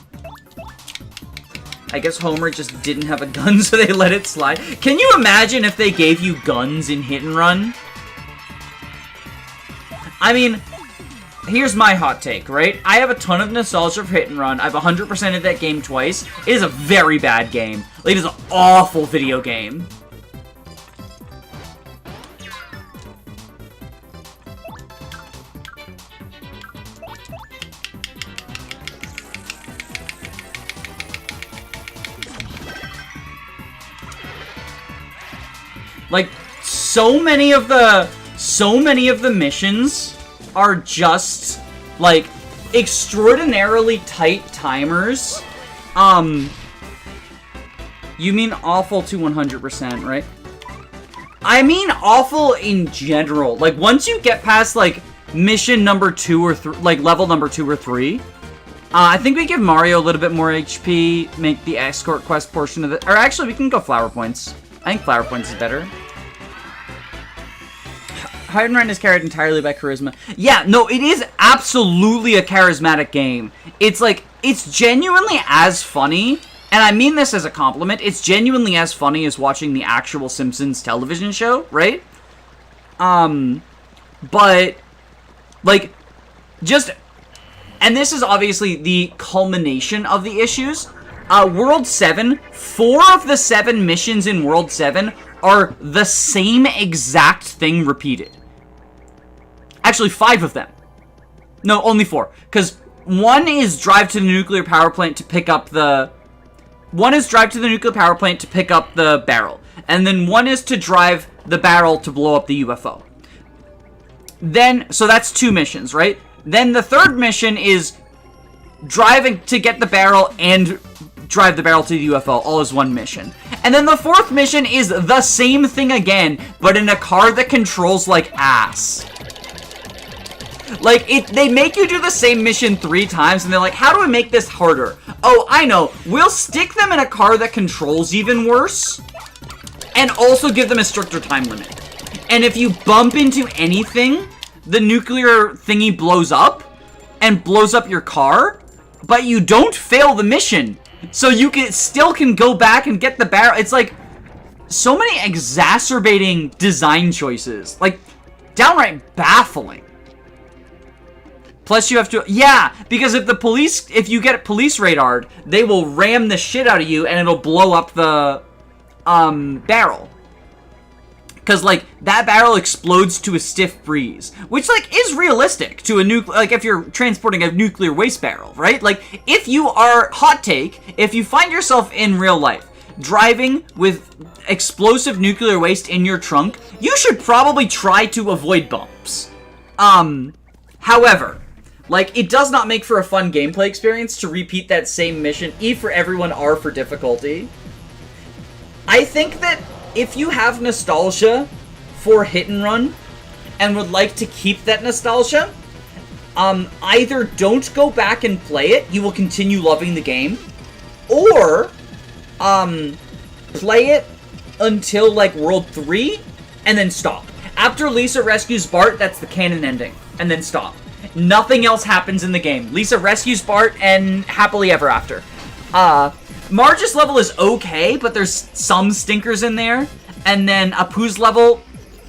I guess Homer just didn't have a gun, so they let it slide. Can you imagine if they gave you guns in Hit and Run? I mean... Here's my hot take, right? I have a ton of nostalgia for Hit and Run. I've 100%ed that game twice. It is a very bad game. It is an awful video game. Like, so many of the missions are just, like, extraordinarily tight timers. You mean awful to 100%, right? I mean awful in general. Like, once you get past, like, mission number 2 or 3, like, level number 2 or 3, I think we give Mario a little bit more HP, make the escort quest portion of it. Or actually, we can go flower points. I think flower points is better. Hide and Run is carried entirely by charisma. Yeah, no, it is absolutely a charismatic game. It's like, it's genuinely as funny, and I mean this as a compliment, it's genuinely as funny as watching the actual Simpsons television show, right? But, like, just, and this is obviously the culmination of the issues. World 7, 4 of the 7 missions in World 7 are the same exact thing repeated. Actually, 5 of them. No, only 4. Because 1 is drive to the nuclear power plant to pick up the... 1 is drive to the nuclear power plant to pick up the barrel. And then 1 is to drive the barrel to blow up the UFO. Then, so that's 2 missions, right? Then the 3rd mission is driving to get the barrel and drive the barrel to the UFO, all as 1 mission. And then the 4th mission is the same thing again, but in a car that controls like ass. Like, they make you do the same mission 3 times, and they're like, how do we make this harder? Oh, I know. We'll stick them in a car that controls even worse, and also give them a stricter time limit. And if you bump into anything, the nuclear thingy blows up, and blows up your car, but you don't fail the mission. So you still can go back and get the barrel. It's like, so many exacerbating design choices. Like, downright baffling. Plus you have to, yeah, because if you get police radared, they will ram the shit out of you and it'll blow up the, barrel. Because, like, that barrel explodes to a stiff breeze. Which, like, is realistic to a like, if you're transporting a nuclear waste barrel, right? Like, if you are, hot take, if you find yourself in real life driving with explosive nuclear waste in your trunk, you should probably try to avoid bumps. However, like, it does not make for a fun gameplay experience to repeat that same mission, E for everyone, R for difficulty. I think that if you have nostalgia for Hit and Run and would like to keep that nostalgia, either don't go back and play it, you will continue loving the game, or play it until, like, World 3 and then stop. After Lisa rescues Bart, that's the canon ending, and then stop. Nothing else happens in the game. Lisa rescues Bart, and happily ever after. Marge's level is okay, but there's some stinkers in there. And then Apu's level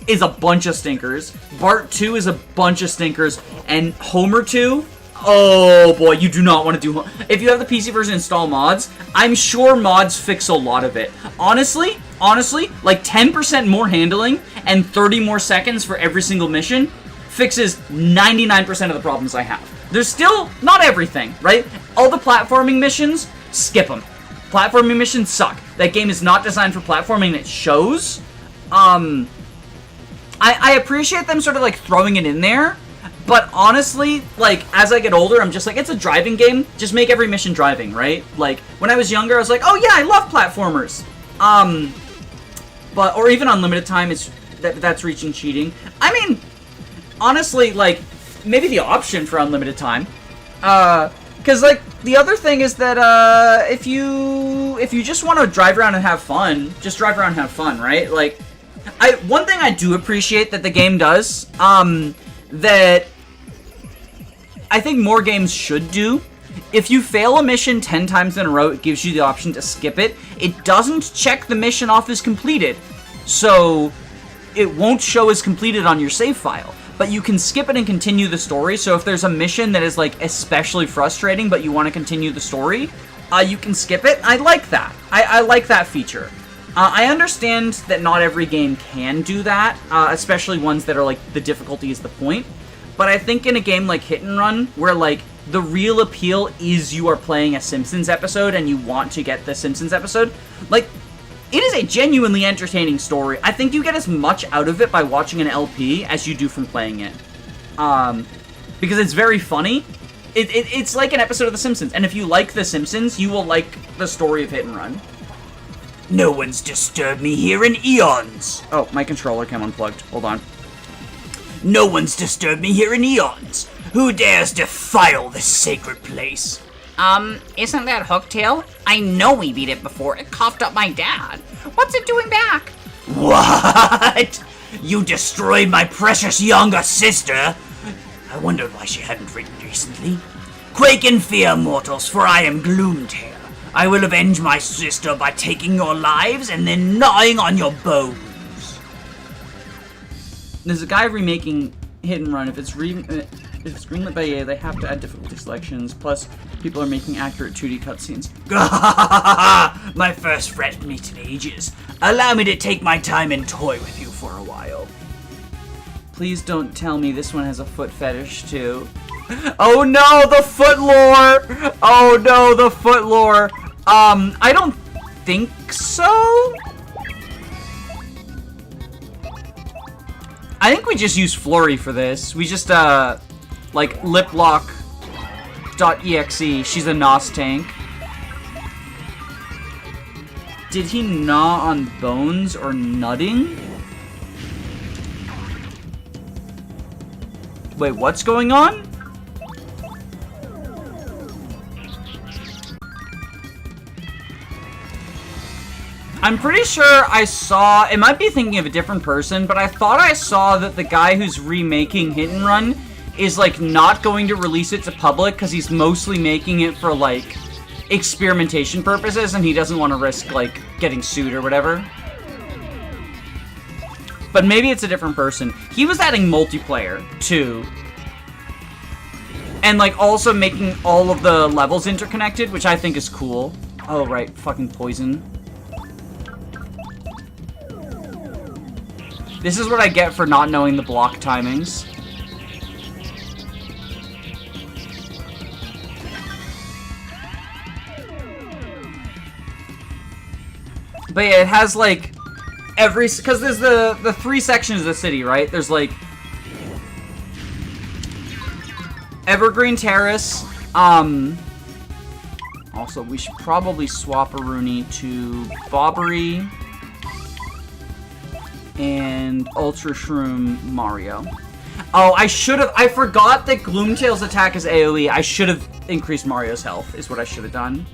is a bunch of stinkers. Bart 2 is a bunch of stinkers. And Homer 2, oh boy, you do not want to do... If you have the PC version, install mods. I'm sure mods fix a lot of it. Honestly, like 10% more handling and 30 more seconds for every single mission fixes 99% of the problems I have. There's still not everything, right? All the platforming missions, skip them. Platforming missions suck. that game is not designed for platforming, and it shows. I appreciate them sort of like throwing it in there, but honestly, like, as I get older, I'm just like, it's a driving game, just make every mission driving, right? Like, when I was younger, I was like, oh yeah, I love platformers. But, or even unlimited time, that's reaching cheating. I mean, honestly, like, maybe the option for unlimited time. Because, like, the other thing is that, if you just want to drive around and have fun, just drive around and have fun, right? Like, one thing I do appreciate that the game does, that I think more games should do, if you fail a mission 10 times in a row, it gives you the option to skip it. It doesn't check the mission off as completed, so it won't show as completed on your save file. But you can skip it and continue the story, so if there's a mission that is, like, especially frustrating, but you want to continue the story, you can skip it. I like that. I like that feature. I understand that not every game can do that, especially ones that are, like, the difficulty is the point. But I think in a game like Hit and Run, where, like, the real appeal is you are playing a Simpsons episode and you want to get the Simpsons episode, like, it is a genuinely entertaining story. I think you get as much out of it by watching an LP as you do from playing it. Because it's very funny. It's like an episode of The Simpsons, and if you like The Simpsons, you will like the story of Hit and Run. No one's disturbed me here in eons. Oh, my controller came unplugged. Hold on. No one's disturbed me here in eons. Who dares defile this sacred place? Isn't that Hooktail? I know we beat it before. It coughed up my dad. What's it doing back? What? You destroyed my precious younger sister? I wondered why she hadn't written recently. Quake in fear, mortals, for I am Gloomtail. I will avenge my sister by taking your lives and then gnawing on your bones. There's a guy remaking Hit and Run. If it's greenlit by EA, they have to add difficulty selections. Plus, people are making accurate 2D cutscenes. My first friend meet in ages. Allow me to take my time and toy with you for a while. Please don't tell me this one has a foot fetish too. Oh no, the foot lore! Oh no, the foot lore. I don't think so. I think we just use Flurie for this. We just, like, liplock.exe. She's a NOS tank. Did he gnaw on bones or nutting? Wait, what's going on? I'm pretty sure I saw, it might be thinking of a different person, but I thought I saw that the guy who's remaking Hit and Run is, like, not going to release it to public because he's mostly making it for, like, experimentation purposes and he doesn't want to risk, like, getting sued or whatever. But maybe it's a different person. He was adding multiplayer, too. And, like, also making all of the levels interconnected, which I think is cool. Oh, right, fucking poison. This is what I get for not knowing the block timings. But yeah, it has, like, every... Because there's the 3 sections of the city, right? There's, like... Evergreen Terrace. Also, we should probably swap a Rooney to Bobbery. And Ultra Shroom Mario. Oh, I forgot that Gloomtail's attack is AoE. I should have increased Mario's health, is what I should have done.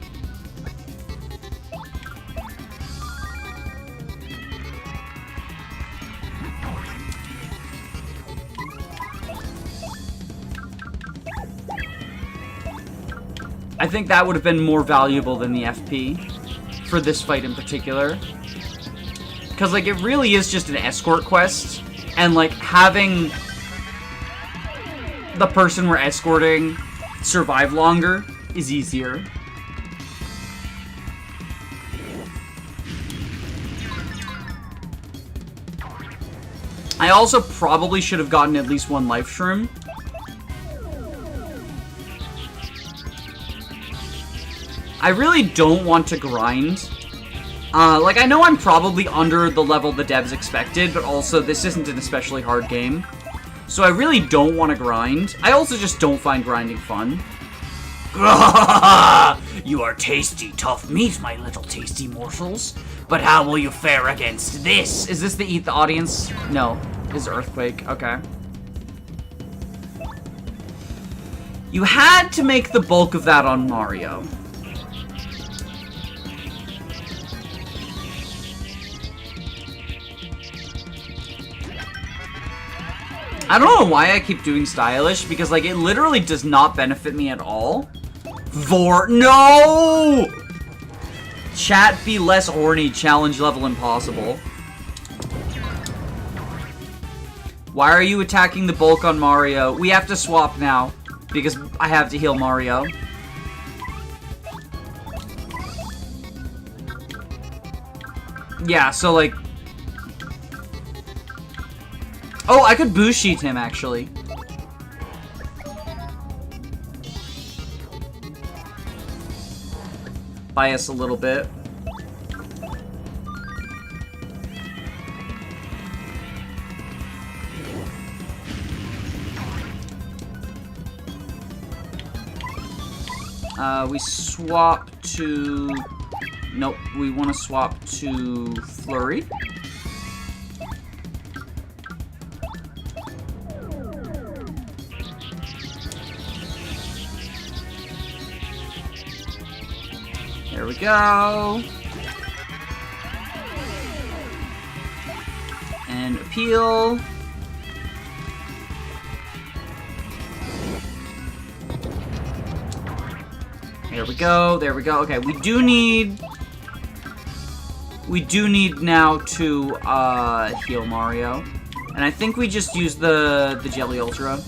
I think that would have been more valuable than the FP for this fight in particular. Because, like, it really is just an escort quest, and, like, having the person we're escorting survive longer is easier. I also probably should have gotten at least 1 life shroom. I really don't want to grind. Like, I know I'm probably under the level the devs expected, but also this isn't an especially hard game. So I really don't want to grind. I also just don't find grinding fun. You are tasty, tough meat, my little tasty morsels. But how will you fare against this? Is this the Eat the Audience? No. This is Earthquake. Okay. You had to make the bulk of that on Mario. I don't know why I keep doing stylish, because, like, it literally does not benefit me at all. No! Chat, be less horny. Challenge level impossible. Why are you attacking the bulk on Mario? We have to swap now, because I have to heal Mario. Yeah, so, like... Oh, I could boost sheet him, actually. Buy us a little bit. We swap to... Nope, we want to swap to Flurie. There we go. And appeal. There we go, there we go. Okay, we do need now to heal Mario. And I think we just use the Jelly Ultra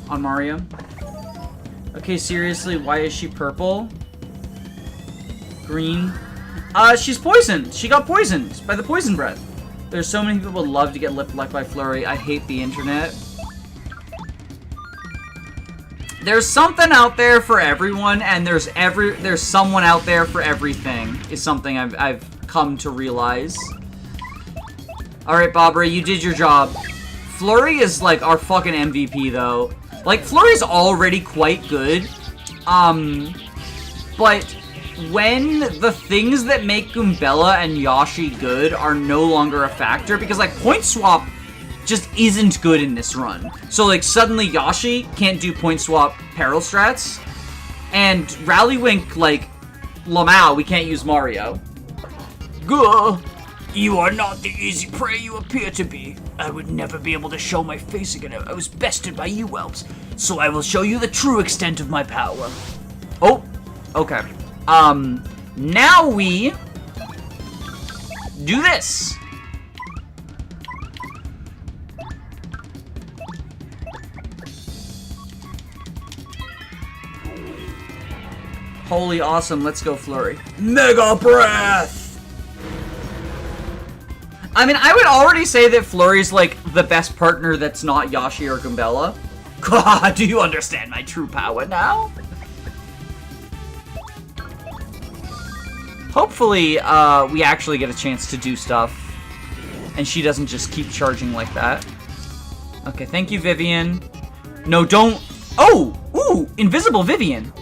on Mario. Okay, seriously, why is she purple? Green. She's poisoned. She got poisoned by the poison breath. There's so many people would love to get lip-locked by Flurie. I hate the internet. There's something out there for everyone, and there's someone out there for everything, is something I've come to realize. Alright, Bobbery, you did your job. Flurie is, like, our fucking MVP, though. Like, Flurie's already quite good. But when the things that make Goombella and Yoshi good are no longer a factor, because, like, point swap just isn't good in this run. So, like, suddenly Yoshi can't do point swap peril strats, and Rallywink, like, Lamau, we can't use Mario. Gah! You are not the easy prey you appear to be. I would never be able to show my face again. I was bested by you elves, so I will show you the true extent of my power. Oh, okay. Now we do this. Holy awesome, let's go Flurie. Mega Breath! I mean, I would already say that Flurie's, like, the best partner that's not Yoshi or Goombella. God, do you understand my true power now? Hopefully, we actually get a chance to do stuff, and she doesn't just keep charging like that. Okay, thank you, Vivian. No, don't... Oh! Ooh! Invisible Vivian!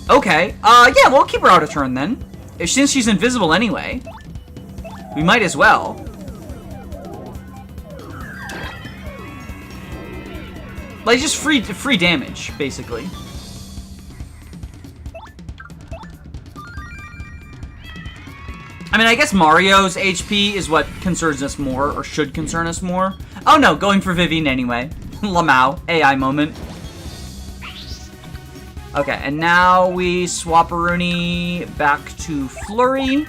Okay, yeah, we'll keep her out of turn, then. Since she's invisible anyway. We might as well. Like, just free damage, basically. I mean, I guess Mario's HP is what concerns us more, or should concern us more. Oh no, going for Vivian anyway. Lamau, AI moment. Okay, and now we swap Rooney back to Flurie.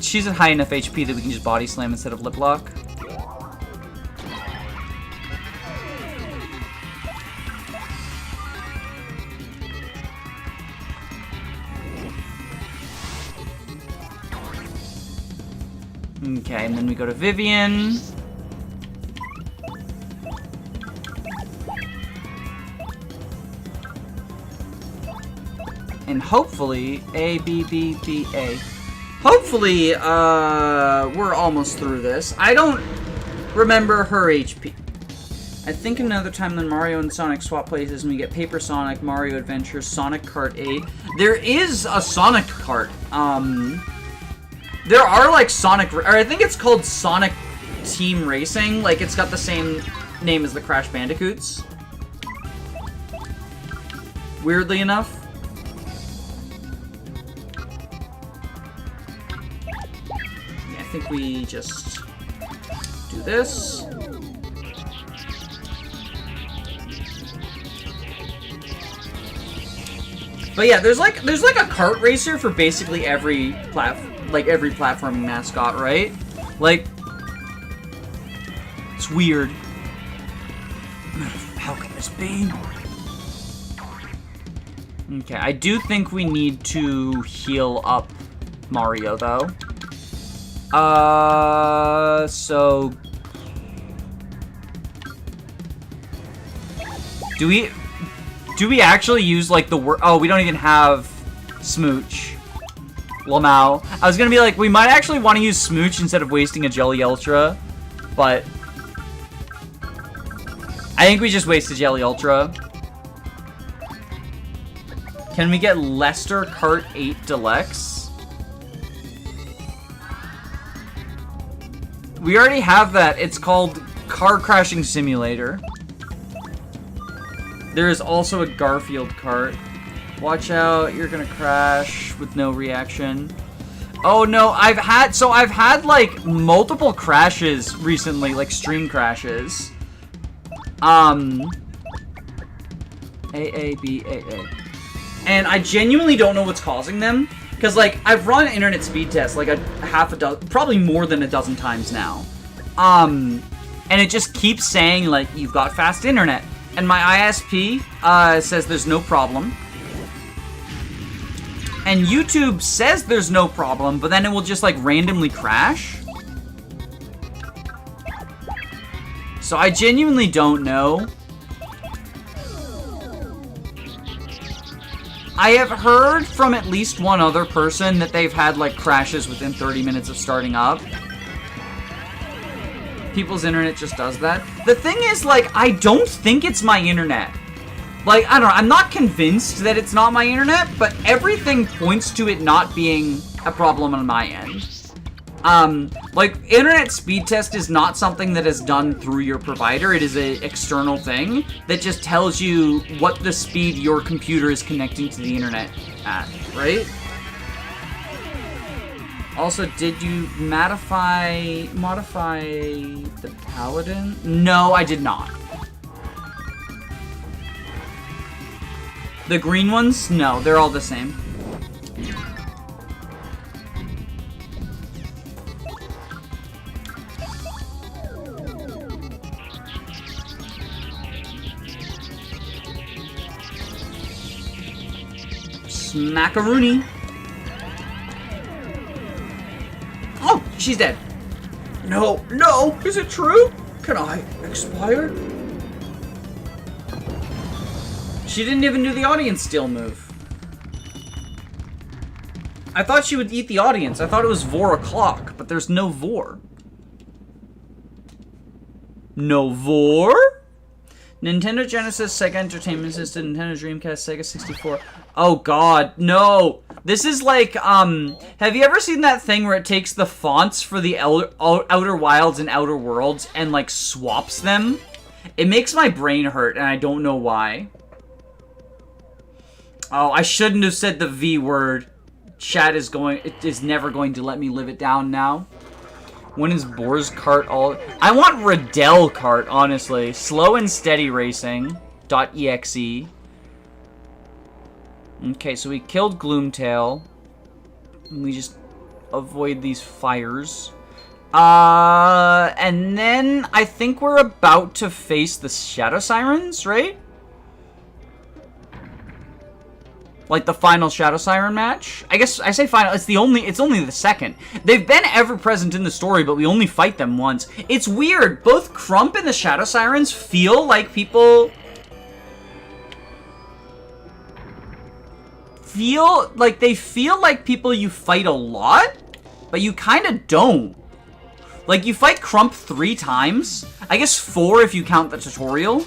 She's at high enough HP that we can just body slam instead of lip lock. Okay, and then we go to Vivian. And hopefully, A, B, B, B, A. Hopefully, we're almost through this. I don't remember her HP. I think another time than Mario and Sonic swap places and we get Paper Sonic, Mario Adventure, Sonic Kart 8. There is a Sonic Kart. There are like Sonic, or I think it's called Sonic Team Racing. Like it's got the same name as the Crash Bandicoots. Weirdly enough. Yeah, I think we just do this. But yeah, there's like a kart racer for basically every platforming mascot, right? Like, it's weird. How can this be? Okay, I do think we need to heal up Mario though. So do we actually use, like, the word? Oh, we don't even have Smooch. Lamau. I was gonna be like, we might actually want to use Smooch instead of wasting a Jelly Ultra, but I think we just wasted Jelly Ultra. Can we get Lester Kart 8 Deluxe? We already have that. It's called Car Crashing Simulator. There is also a Garfield kart. Watch out, you're gonna crash with no reaction. Oh no, I've had like multiple crashes recently, like stream crashes. A, B, A. And I genuinely don't know what's causing them. Because like, I've run internet speed tests like half a dozen, probably more than a dozen times now. And it just keeps saying like, you've got fast internet. And my ISP says there's no problem. And YouTube says there's no problem, but then it will just like randomly crash. So I genuinely don't know. I have heard from at least one other person that they've had like crashes within 30 minutes of starting up. People's internet just does that. The thing is, like, I don't think it's my internet. Like, I don't know, I'm not convinced that it's not my internet, but everything points to it not being a problem on my end. Like, internet speed test is not something that is done through your provider. It is an external thing that just tells you what the speed your computer is connecting to the internet at, right? Also, did you modify the Paladin? No, I did not. The green ones? No, they're all the same. Smackaroony. Oh, she's dead. No, is it true? Can I expire? She didn't even do the audience steal move. I thought she would eat the audience. I thought it was Vor o'clock, but there's no Vor. No Vor? Nintendo Genesis, Sega Entertainment System, Nintendo Dreamcast, Sega 64. Oh god, no! This is like, have you ever seen that thing where it takes the fonts for the Outer Wilds and Outer Worlds and, like, swaps them? It makes my brain hurt, and I don't know why. Oh, I shouldn't have said the V word. Chat is never going to let me live it down now. When is Boar's Kart all... I want Riddell Kart, honestly. Slow and Steady Racing. .exe. Okay, so we killed Gloomtail. And we just avoid these fires. And then I think we're about to face the Shadow Sirens, right? Like the final Shadow Siren match? I guess I say final, it's only the second. They've been ever present in the story, but we only fight them once. It's weird. Both Crump and the Shadow Sirens feel like people feel like people you fight a lot, but you kind of don't. Like, you fight Crump 3 times. I guess 4 if you count the tutorial.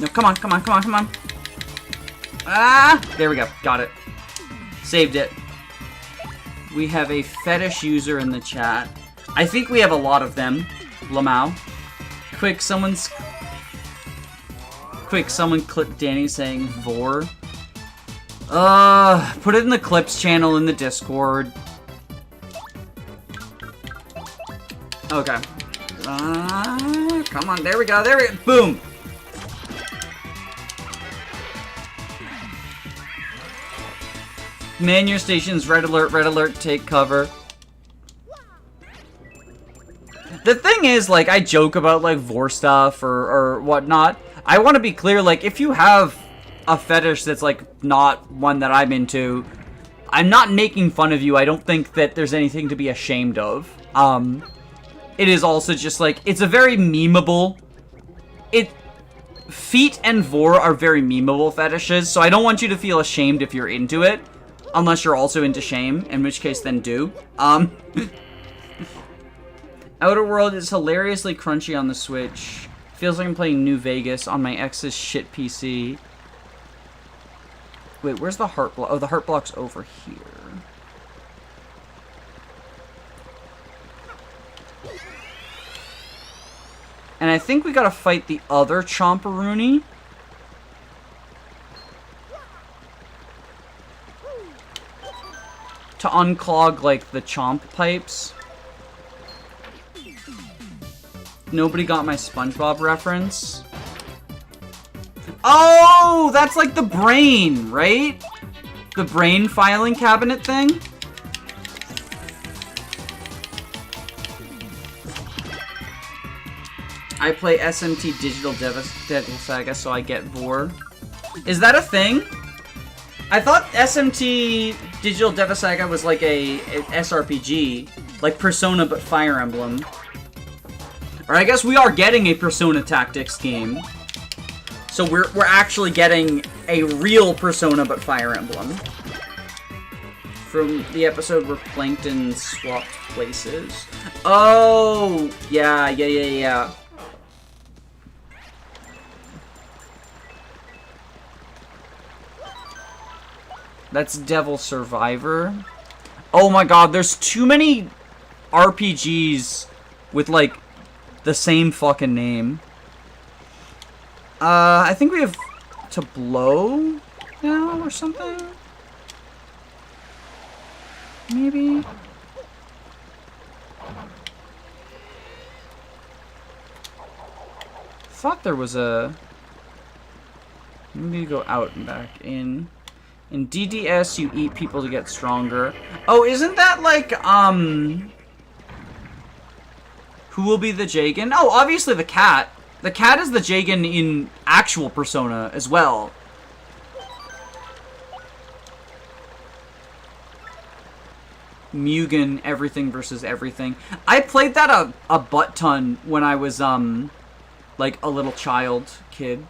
No, come on, come on, come on, come on. Ah! There we go. Got it. Saved it. We have a fetish user in the chat. I think we have a lot of them. Lamau. Quick, someone clip Danny saying Vor. Put it in the clips channel in the Discord. Okay. Come on, there we go, boom! Man your stations, red alert, take cover. The thing is, like, I joke about, like, vor stuff or whatnot. I want to be clear, like, if you have a fetish that's, like, not one that I'm into, I'm not making fun of you. I don't think that there's anything to be ashamed of. It is also just, like, it's a very memeable... Feet and vor are very memeable fetishes, so I don't want you to feel ashamed if you're into it. Unless you're also into shame, in which case then do. Outer World is hilariously crunchy on the Switch. Feels like I'm playing New Vegas on my ex's shit PC. Wait, where's the heart block? Oh, the heart block's over here. And I think we gotta fight the other Chomperoonie. To unclog, like, the chomp pipes. Nobody got my SpongeBob reference. Oh, that's like the brain, right? The brain filing cabinet thing? I play SMT Digital Devil Saga, so I get vor. Is that a thing? I thought SMT Digital Devil Saga was like a SRPG, like Persona but Fire Emblem. Or I guess we are getting a Persona Tactics game. So we're actually getting a real Persona but Fire Emblem. From the episode where Plankton swapped places. Oh, yeah. That's Devil Survivor. Oh my god, there's too many RPGs with, like, the same fucking name. I think we have to blow now or something? Maybe? Thought there was a... Maybe go out and back in. In DDS, you eat people to get stronger. Oh, isn't that like, who will be the Jagan? Oh, obviously the cat. The cat is the Jagan in actual Persona as well. Mugen, everything versus everything. I played that a butt ton when I was, like a little kid.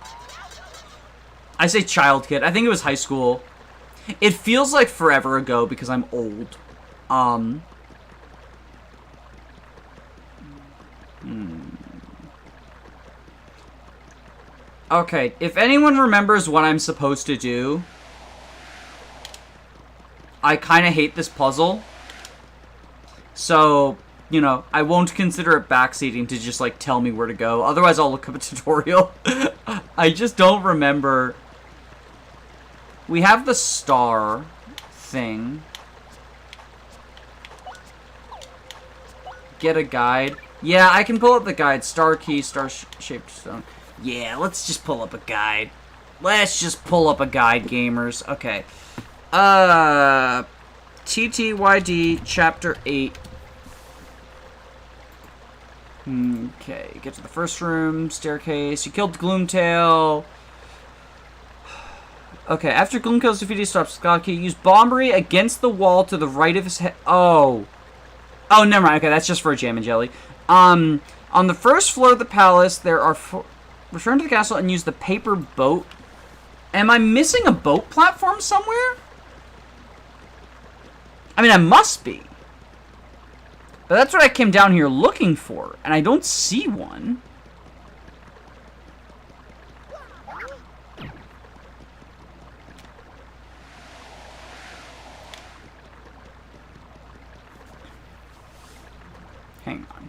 I say child kid. I think it was high school. It feels like forever ago because I'm old. Okay, if anyone remembers what I'm supposed to do, I kind of hate this puzzle. So, you know, I won't consider it backseating to just, like, tell me where to go. Otherwise, I'll look up a tutorial. I just don't remember. We have the star thing. Get a guide. Yeah, I can pull up the guide. Star key, star-shaped stone. Yeah, let's just pull up a guide. Let's just pull up a guide, gamers. Okay. TTYD Chapter 8. Okay, get to the first room. Staircase. You killed Gloomtail. Okay, after Gloom kills defeated, stops Scotkey. Use Bombery against the wall to the right of his head. Oh. Oh, never mind. Okay, that's just for a Jam and Jelly. On the first floor of the palace, there are... Return to the castle and use the paper boat. Am I missing a boat platform somewhere? I mean, I must be. But that's what I came down here looking for, and I don't see one. Hang on.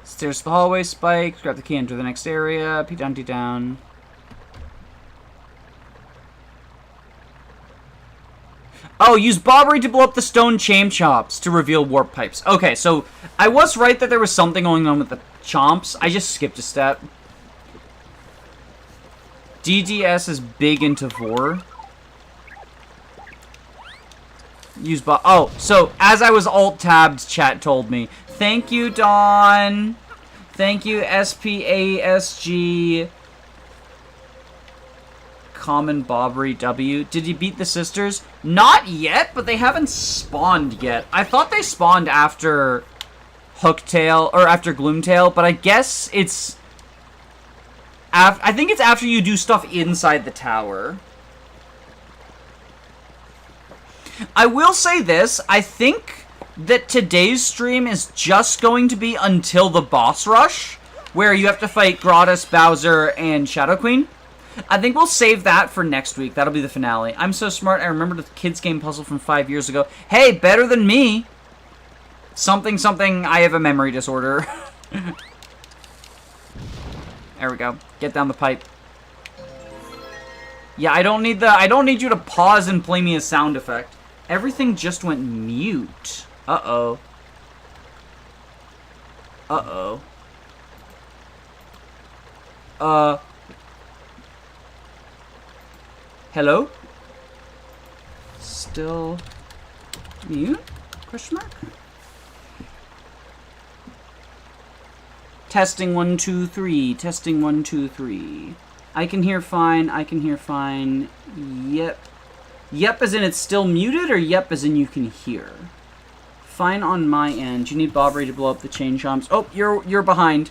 Stairs to the hallway, spikes, grab the key, enter the next area, P down, D down. Oh, use Bobbery to blow up the stone chain chops to reveal warp pipes. Okay, so I was right that there was something going on with the chomps. I just skipped a step. DDS is big into Vor. Use oh, so as I was alt-tabbed, chat told me. Thank you, Dawn. Thank you, SPASG. Common Bobbery W. Did you beat the sisters? Not yet, but they haven't spawned yet. I thought they spawned after Hooktail, or after Gloomtail, but I guess it's... I think it's after you do stuff inside the tower. I will say this, I think that today's stream is just going to be until the boss rush, where you have to fight Grottus, Bowser, and Shadow Queen. I think we'll save that for next week. That'll be the finale. I'm so smart, I remember the kids game puzzle from 5 years ago. Hey, better than me! Something, I have a memory disorder. There we go. Get down the pipe. Yeah, I don't need you to pause and play me a sound effect. Everything just went mute. Uh-oh. Uh-oh. Hello? Still mute? Question mark? Testing 1 2 3. Testing 1 2 3. I can hear fine. I can hear fine. Yep. Yep as in it's still muted, or yep as in you can hear? Fine on my end. You need Bobbery to blow up the chain chomps. Oh, you're behind.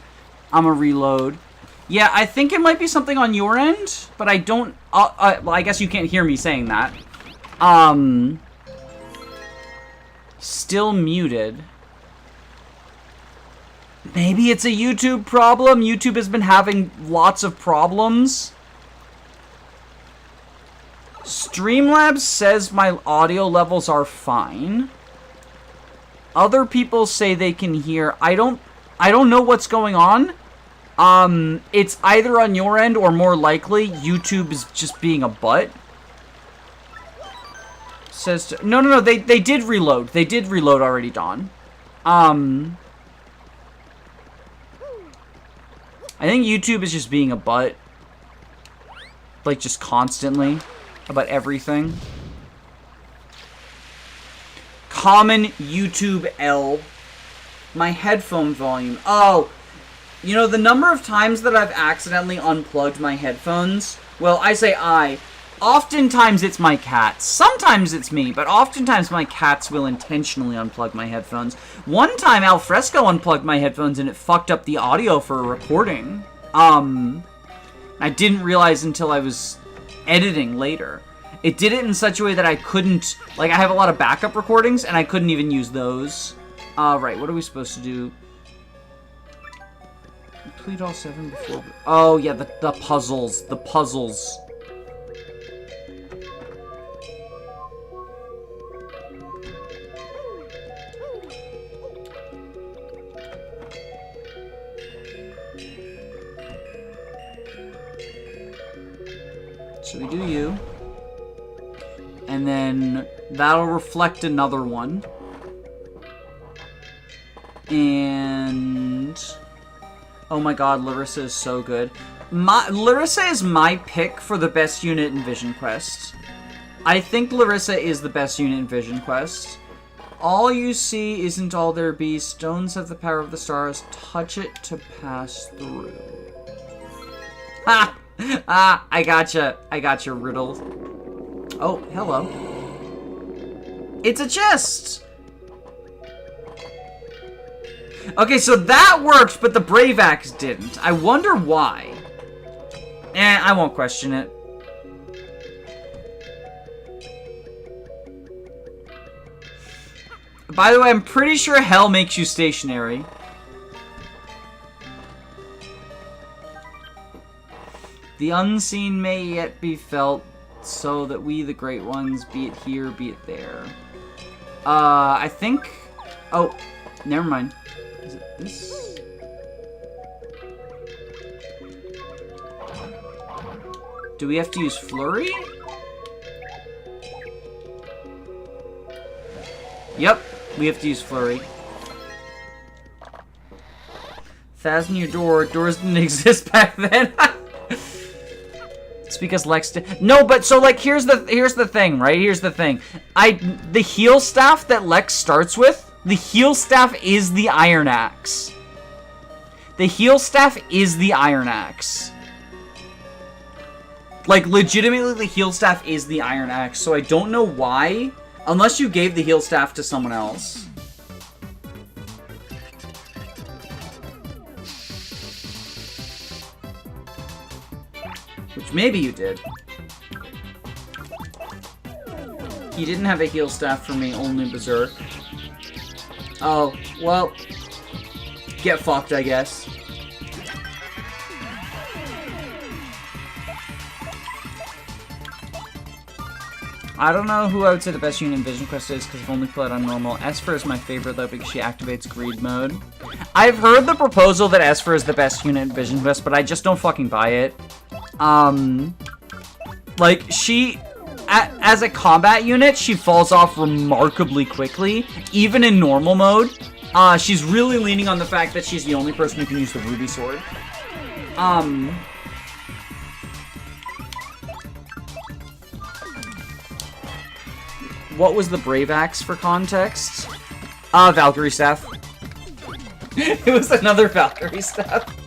I'm a reload. Yeah, I think it might be something on your end, but I don't... well, I guess you can't hear me saying that. Still muted. Maybe it's a YouTube problem? YouTube has been having lots of problems. Streamlabs says my audio levels are fine. Other people say they can hear. I don't know what's going on. It's either on your end or more likely YouTube is just being a butt. Says to, no, they did reload. They did reload already, Dawn. I think YouTube is just being a butt. Like, just constantly. About everything. Common YouTube L. My headphone volume. Oh, you know, the number of times that I've accidentally unplugged my headphones, well, I say I. Oftentimes it's my cats. Sometimes it's me, but oftentimes my cats will intentionally unplug my headphones. One time Alfresco unplugged my headphones and it fucked up the audio for a recording. I didn't realize until I was editing later. It did it in such a way that I couldn't, like, I have a lot of backup recordings and I couldn't even use those. Right, what are we supposed to do? Complete all 7 before... Oh, yeah, the puzzles. The puzzles. So we do you. And then that'll reflect another one. And... oh my god, Larissa is so good. Larissa is my pick for the best unit in Vision Quest. I think Larissa is the best unit in Vision Quest. All you see isn't all there be. Stones have the power of the stars. Touch it to pass through. Ha! Ah, I gotcha, riddle. Oh, hello. It's a chest! Okay, so that worked, but the Brave Axe didn't. I wonder why. I won't question it. By the way, I'm pretty sure hell makes you stationary. The unseen may yet be felt, so that we, the great ones, be it here, be it there. I think... Oh, never mind. Is it this? Do we have to use Flurie? Yep, we have to use Flurie. Fasten your door. Doors didn't exist back then. It's because Lex did. No, but so like here's the thing, right? Here's the thing. The heal staff that Lex starts with, the heal staff is the Iron Axe. The heal staff is the Iron Axe. Like legitimately the heal staff is the Iron Axe, so I don't know why, unless you gave the heal staff to someone else. Which maybe you did. He didn't have a heal staff for me, only Berserk. Oh, well. Get fucked, I guess. I don't know who I would say the best unit in Vision Quest is, because I've only played on normal. Esper is my favorite, though, because she activates Greed mode. I've heard the proposal that Esper is the best unit in Vision Quest, but I just don't fucking buy it. Like, she... As a combat unit, she falls off remarkably quickly, even in normal mode. She's really leaning on the fact that she's the only person who can use the Ruby Sword. What was the Brave Axe for context? Valkyrie Staff. It was another Valkyrie Staff.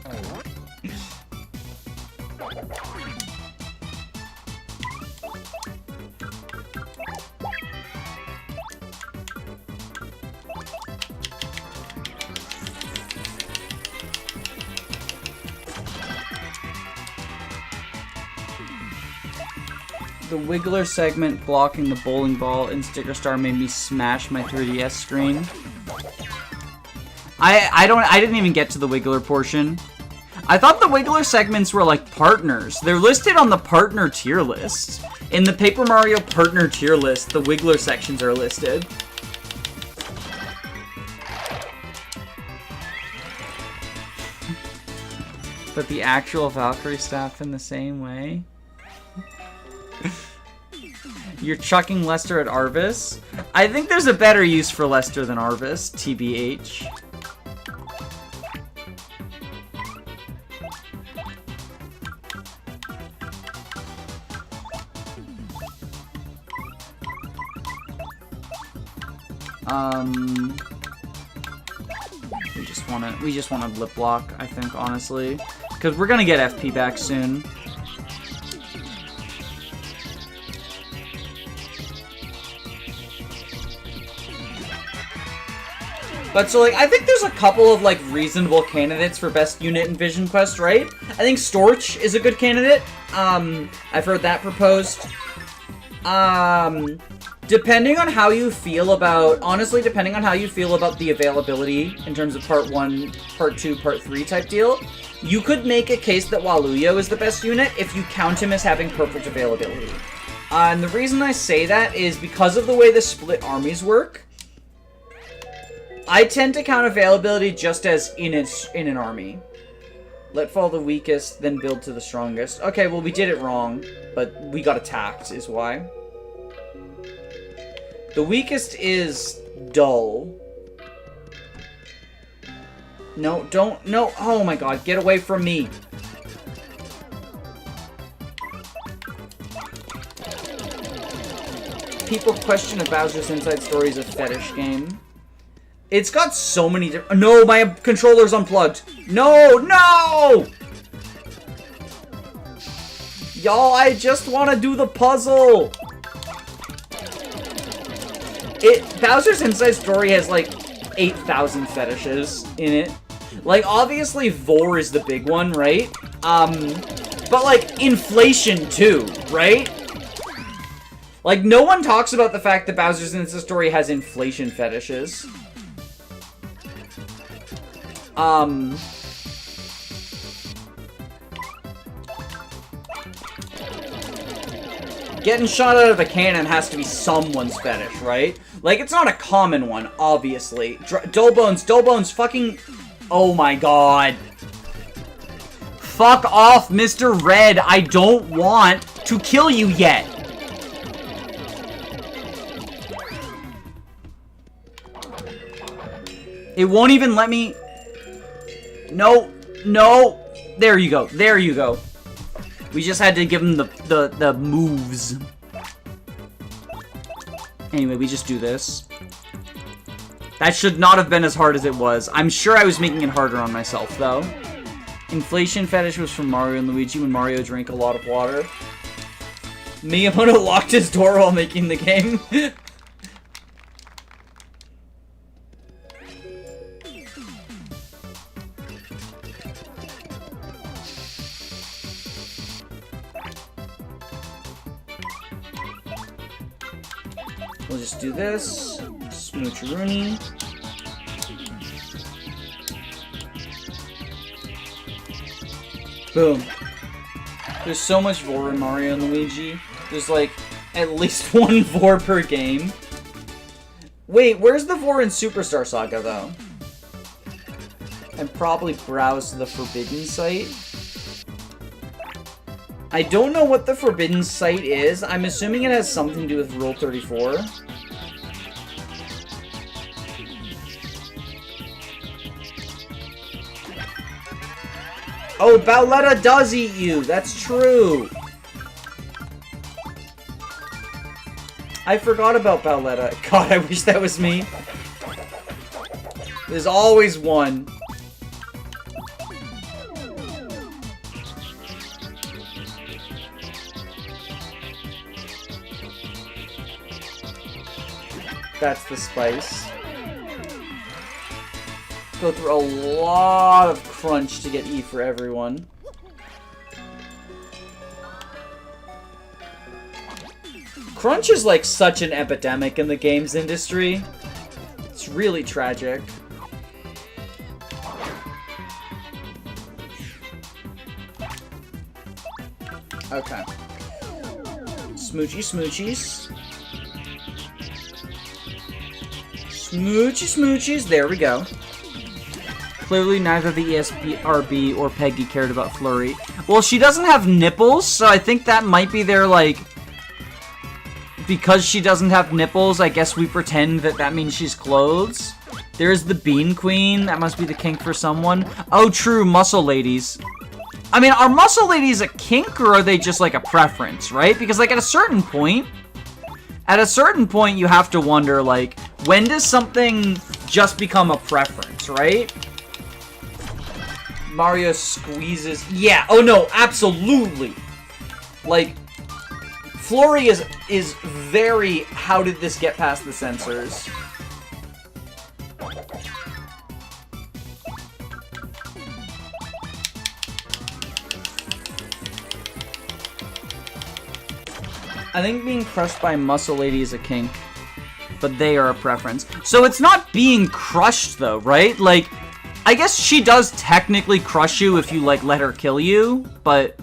The Wiggler segment blocking the bowling ball in Sticker Star made me smash my 3DS screen. I didn't even get to the Wiggler portion. I thought the Wiggler segments were like partners. They're listed on the partner tier list. In the Paper Mario partner tier list, the Wiggler sections are listed. But the actual Valkyrie staff in the same way? You're chucking Lester at Arvis? I think there's a better use for Lester than Arvis, TBH. We just want to lip lock, I think, honestly. Because we're gonna get FP back soon. But so, like, I think there's a couple of, like, reasonable candidates for best unit in Vision Quest, right? I think Storch is a good candidate. I've heard that proposed. Depending on how you feel about, honestly, depending on how you feel about the availability in terms of Part 1, Part 2, Part 3 type deal, you could make a case that Waluyo is the best unit if you count him as having perfect availability. And the reason I say that is because of the way the split armies work. I tend to count availability just as in an army. Let fall the weakest, then build to the strongest. Okay, well, we did it wrong, but we got attacked, is why. The weakest is dull. No, don't, no, oh my god, get away from me. People question if Bowser's Inside Story is a fetish game. It's got so many different... No, my controller's unplugged. No, no! Y'all, I just want to do the puzzle. Bowser's Inside Story has like 8,000 fetishes in it. Like, obviously Vor is the big one, right? But like, inflation too, right? Like, no one talks about the fact that Bowser's Inside Story has inflation fetishes. Getting shot out of a cannon has to be someone's fetish, right? Like, it's not a common one, obviously. Dullbones, fucking... Oh my god. Fuck off, Mr. Red. I don't want to kill you yet. It won't even let me... No. There you go. There you go. We just had to give him the moves. Anyway, we just do this. That should not have been as hard as it was. I'm sure I was making it harder on myself, though. Inflation fetish was from Mario and Luigi when Mario drank a lot of water. Miyamoto locked his door while making the game. We'll just do this. Smoocheroonie. Boom. There's so much Vor in Mario and Luigi. There's like at least one Vor per game. Wait, where's the Vor in Superstar Saga though? I'd probably browse the Forbidden site. I don't know what the Forbidden site is. I'm assuming it has something to do with Rule 34. Oh, Bowletta does eat you! That's true! I forgot about Bowletta. God, I wish that was me. There's always one. That's the spice. Go through a lot of crunch to get E for everyone. Crunch is like such an epidemic in the games industry. It's really tragic. Okay. Smoochy smoochies. Smoochy smoochies. There we go. Clearly neither the ESRB or Peggy cared about Flurie. Well, she doesn't have nipples, so I think that might be their, like... Because she doesn't have nipples, I guess we pretend that that means she's clothes. There's the Bean Queen. That must be the kink for someone. Oh, true, muscle ladies. I mean, are muscle ladies a kink, or are they just, like, a preference, right? Because, like, at a certain point, you have to wonder, like, when does something just become a preference, right? Mario squeezes... Yeah, oh no, absolutely! Like, Flurie is very... How did this get past the censors? I think being crushed by Muscle Lady is a kink, but they are a preference. So it's not being crushed, though, right? Like, I guess she does technically crush you if you, like, let her kill you, but...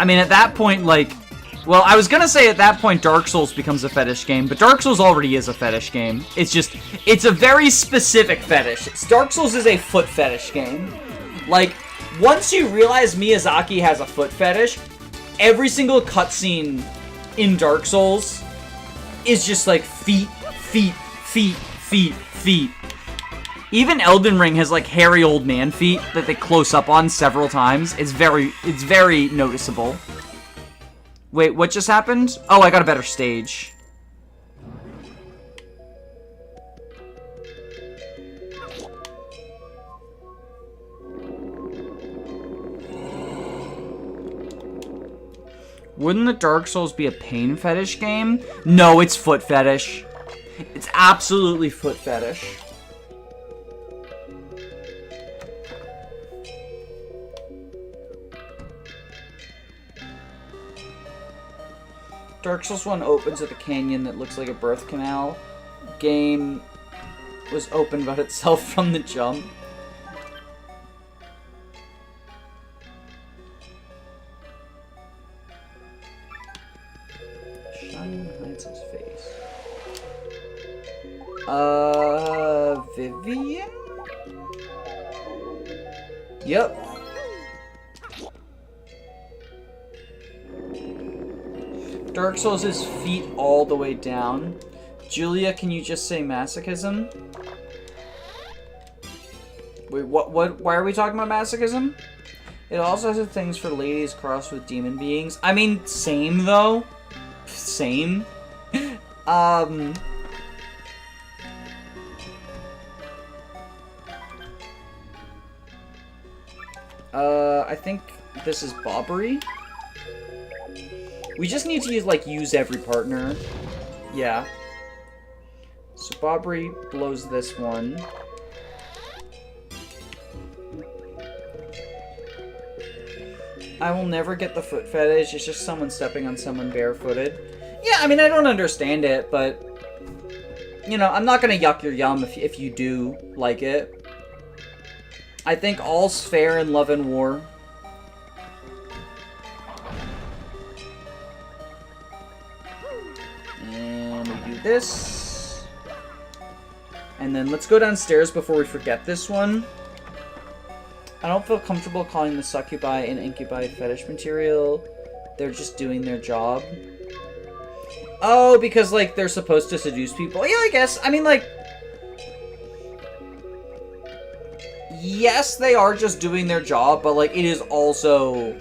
I mean, at that point, like... Well, I was gonna say at that point Dark Souls becomes a fetish game, but Dark Souls already is a fetish game. It's just... It's a very specific fetish. Dark Souls is a foot fetish game. Like, once you realize Miyazaki has a foot fetish, every single cutscene in Dark Souls is just like feet, feet, feet, feet, feet. Even Elden Ring has like hairy old man feet that they close up on several times. It's very noticeable. Wait, what just happened? Oh, I got a better stage. Wouldn't the Dark Souls be a pain fetish game? No, it's foot fetish. It's absolutely foot fetish. Dark Souls 1 opens with a canyon that looks like a birth canal. Game was open about itself from the jump. Shining hides his face. Vivian? Yep. Dark Souls is feet all the way down. Julia, can you just say masochism? Wait, what? Why are we talking about masochism? It also has things for ladies crossed with demon beings. I mean, same though. Same. I think this is Bobbery. We just need to use every partner. Yeah. So Bobbery blows this one. I will never get the foot fetish. It's just someone stepping on someone barefooted. Yeah, I mean, I don't understand it, but... You know, I'm not gonna yuck your yum if you do like it. I think all's fair in love and war. This. And then let's go downstairs before we forget this one. I don't feel comfortable calling the succubi and incubi fetish material. They're just doing their job. Oh, because, like, they're supposed to seduce people. Yeah, I guess. I mean, like... Yes, they are just doing their job, but, like, it is also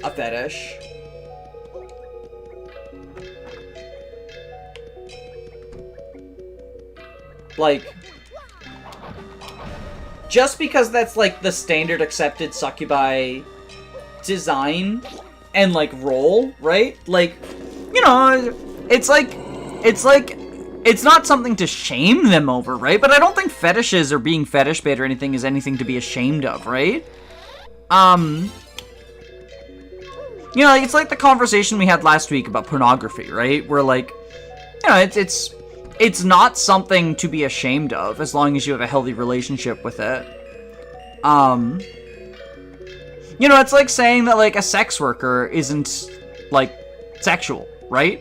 a fetish. Like, just because that's, like, the standard accepted succubi design and, like, role, right? Like, you know, it's not something to shame them over, right? But I don't think fetishes or being fetish bait or anything is anything to be ashamed of, right? You know, it's like the conversation we had last week about pornography, right? Where, like, you know, it's not something to be ashamed of as long as you have a healthy relationship with it. You know, it's like saying that, like, a sex worker isn't, like, sexual, right?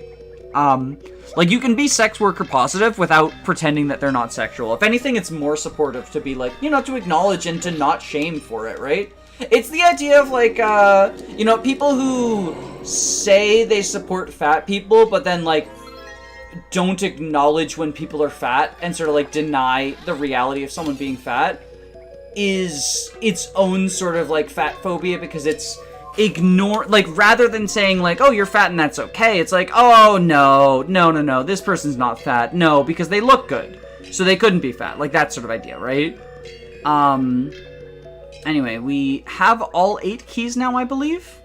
Like, you can be sex worker positive without pretending that they're not sexual. If anything, it's more supportive to be, like, you know, to acknowledge and to not shame for it, right? It's the idea of, like, you know, people who say they support fat people, but then, like, don't acknowledge when people are fat and sort of, like, deny the reality of someone being fat is its own sort of, like, fat phobia, because it's like, rather than saying, like, oh, you're fat and that's okay, it's like, oh, no, this person's not fat. No, because they look good, so they couldn't be fat. Like, that sort of idea, right? Anyway, we have all 8 keys now, I believe.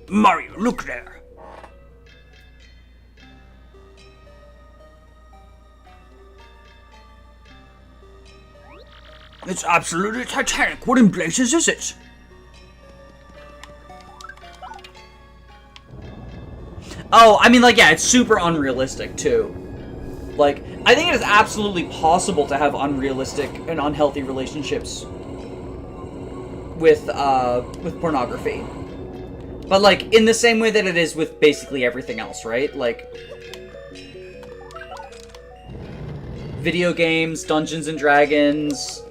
Mario, look there. It's absolutely titanic. What in blazes is it? Oh, I mean, like, yeah, it's super unrealistic, too. Like, I think it is absolutely possible to have unrealistic and unhealthy relationships with pornography. But, like, in the same way that it is with basically everything else, right? Like, video games, Dungeons and Dragons,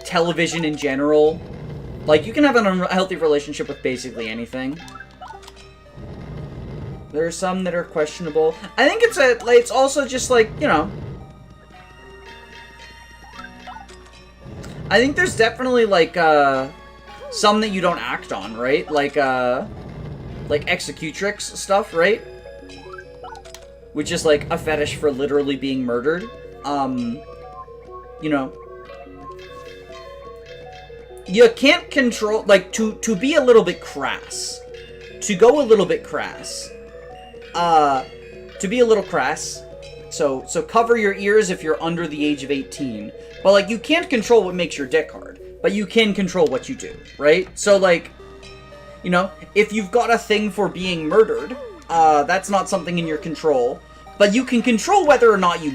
television in general. Like, you can have an unhealthy relationship with basically anything. There are some that are questionable. I think it's also just, like, you know, I think there's definitely, like, some that you don't act on, right? Like executrix stuff, right? Which is, like, a fetish for literally being murdered. You know. you can't control, like, to be a little bit crass. To go a little bit crass. To be a little crass. So cover your ears if you're under the age of 18. But, like, you can't control what makes your dick hard. But you can control what you do, right? So, like, you know, if you've got a thing for being murdered, that's not something in your control. But you can control whether or not you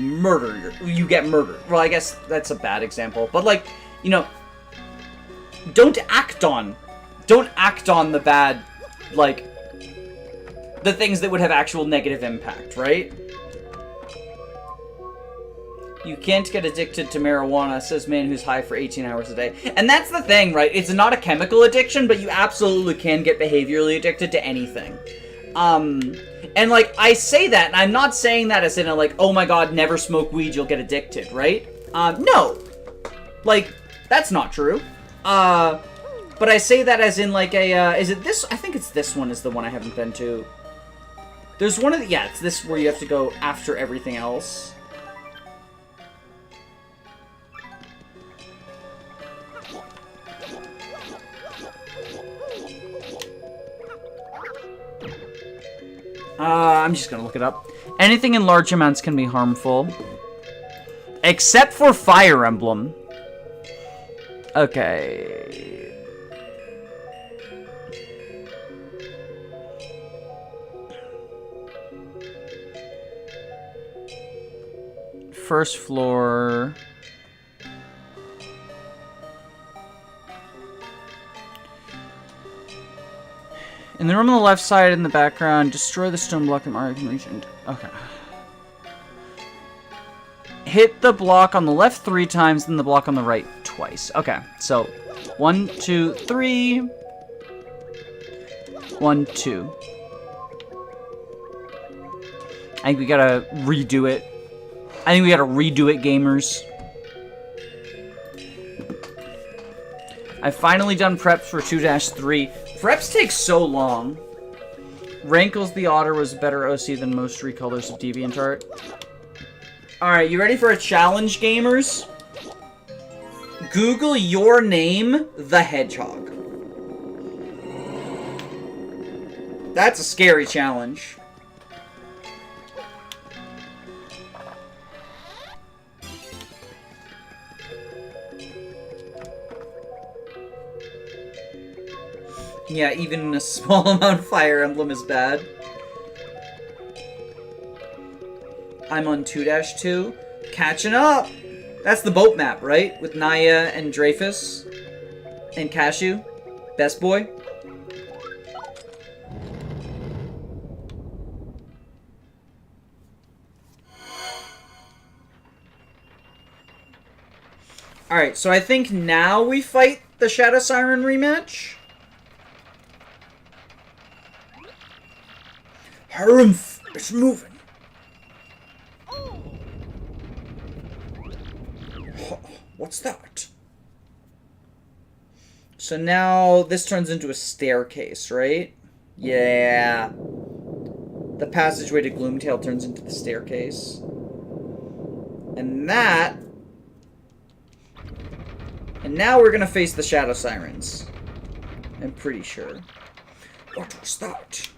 get murdered. Well, I guess that's a bad example. But, like, you know, don't act on the bad, like, the things that would have actual negative impact, right? You can't get addicted to marijuana, says man who's high for 18 hours a day. And that's the thing, right? It's not a chemical addiction, but you absolutely can get behaviorally addicted to anything. And, like, I say that, and I'm not saying that as in a, like, oh my god, never smoke weed, you'll get addicted, right? No. Like, that's not true. But I say that as in, like, is it this? I think it's this one is the one I haven't been to. There's one of the, yeah, it's this where you have to go after everything else. I'm just gonna look it up. Anything in large amounts can be harmful. Except for Fire Emblem. Okay. First floor. In the room on the left side in the background, destroy the stone block and Mario can reach into. Okay. Hit the block on the left 3 times, then the block on the right twice. Okay, so 1, 2, 3. 1, 2. I think we gotta redo it. Gamers. I've finally done preps for 2-3. Preps take so long. Rankles the Otter was a better OC than most recolors of DeviantArt. Alright, you ready for a challenge, gamers? Google your name, the Hedgehog. That's a scary challenge. Yeah, even a small amount of Fire Emblem is bad. I'm on 2-2. Catching up! That's the boat map, right? With Naya and Dreyfus. And Cashew. Best boy. Alright, so I think now we fight the Shadow Siren rematch. Harumph! It's moving. What's that? So now this turns into a staircase, right? Yeah. The passageway to Gloomtail turns into the staircase. And that... And now we're gonna face the Shadow Sirens. I'm pretty sure. What was that?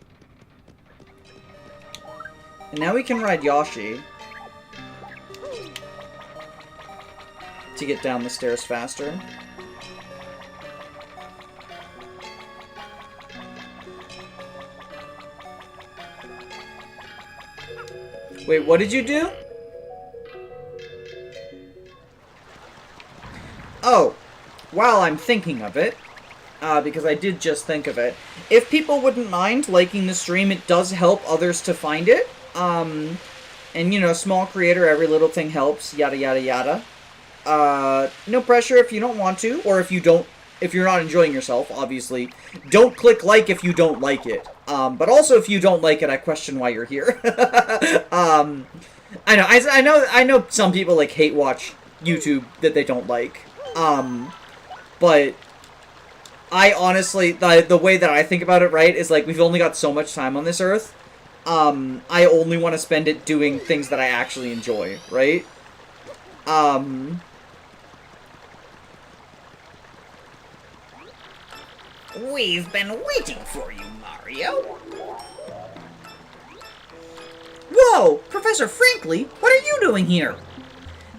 And now we can ride Yoshi to get down the stairs faster. Wait, what did you do? Oh, while I'm thinking of it, because I did just think of it, if people wouldn't mind liking the stream, it does help others to find it. And, you know, small creator, every little thing helps, yada, yada, yada. No pressure if you don't want to, or if you're not enjoying yourself, obviously. Don't click like if you don't like it. But also if you don't like it, I question why you're here. I know some people, like, hate watch YouTube that they don't like. But I honestly, the way that I think about it, right, is, like, we've only got so much time on this earth. I only want to spend it doing things that I actually enjoy, right? We've been waiting for you, Mario. Whoa! Professor Frankly, what are you doing here?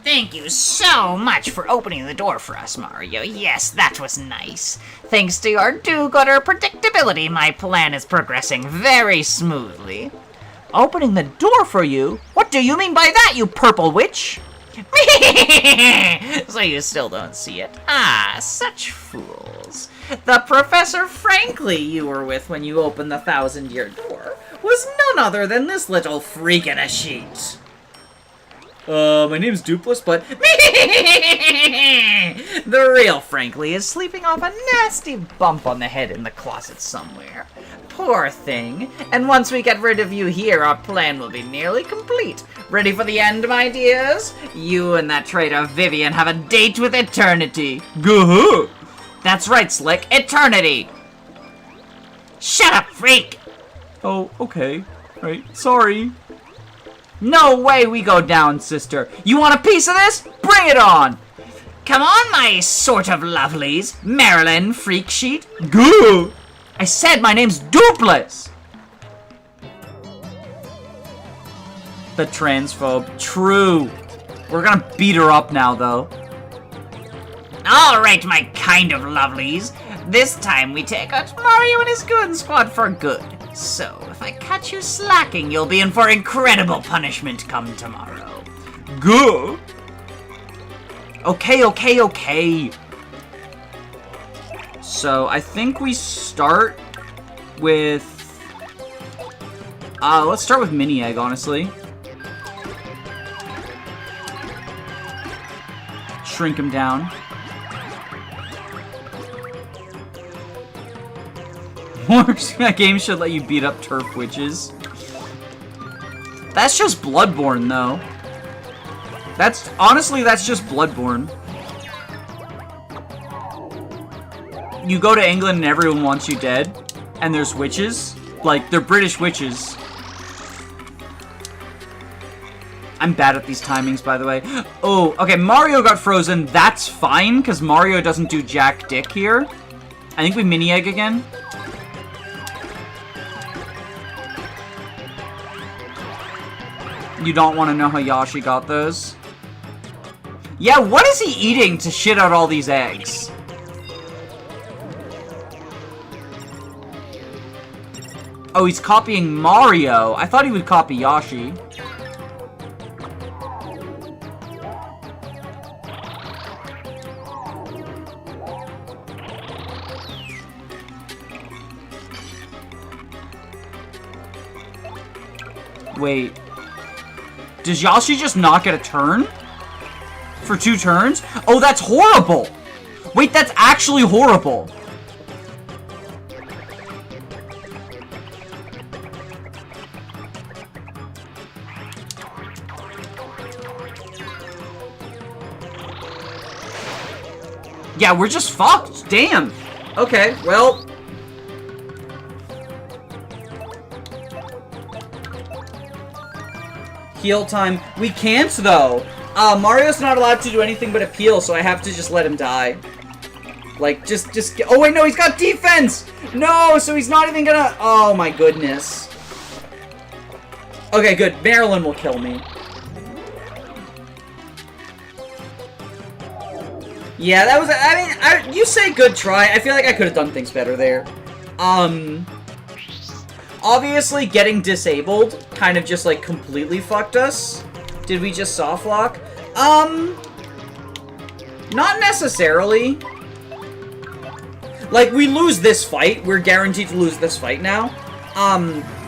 Thank you so much for opening the door for us, Mario. Yes, that was nice. Thanks to your do-gooder predictability, my plan is progressing very smoothly. Opening the door for you? What do you mean by that, you purple witch? So you still don't see it? Ah, such fools. The Professor Frankly you were with when you opened the 1,000-year door was none other than this little freak in a sheet. My name's Dupless, but... The real Frankly is sleeping off a nasty bump on the head in the closet somewhere. Poor thing. And once we get rid of you here, our plan will be nearly complete. Ready for the end, my dears? You and that traitor Vivian have a date with eternity. Gah! That's right, Slick. Eternity! Shut up, freak! Oh, okay. Right, sorry. No way we go down, sister. You want a piece of this? Bring it on! Come on, my sort of lovelies. Marilyn, freak sheet. Gah! I said my name's Dupless! The transphobe. True. We're gonna beat her up now, though. Alright, my kind of lovelies. This time we take out Mario and his goon squad for good. So, if I catch you slacking, you'll be in for incredible punishment come tomorrow. Gah! Okay. So, I think we start with... let's start with Mini Egg, honestly. Shrink him down. That game should let you beat up turf witches. That's just Bloodborne, though. Honestly, that's just Bloodborne. You go to England and everyone wants you dead, and there's witches. Like, they're British witches. I'm bad at these timings, by the way. Oh, okay, Mario got frozen. That's fine, because Mario doesn't do jack dick here. I think we mini egg again. You don't want to know how Yoshi got those? Yeah, what is he eating to shit out all these eggs? Oh, he's copying Mario. I thought he would copy Yoshi. Wait. Does Yoshi just not get a turn? For 2 turns? Oh, that's horrible! Wait, that's actually horrible. Yeah, we're just fucked. Damn. Okay, well... Heal time. We can't, though. Mario's not allowed to do anything but appeal, so I have to just let him die. Like, just get... Oh, wait, no, he's got defense! No, so he's not even gonna... Oh, my goodness. Okay, good. Marilyn will kill me. Yeah, that was... I mean, you say good try. I feel like I could have done things better there. Obviously, getting disabled kind of just, like, completely fucked us. Did we just soft lock? Not necessarily. Like, we lose this fight. We're guaranteed to lose this fight now.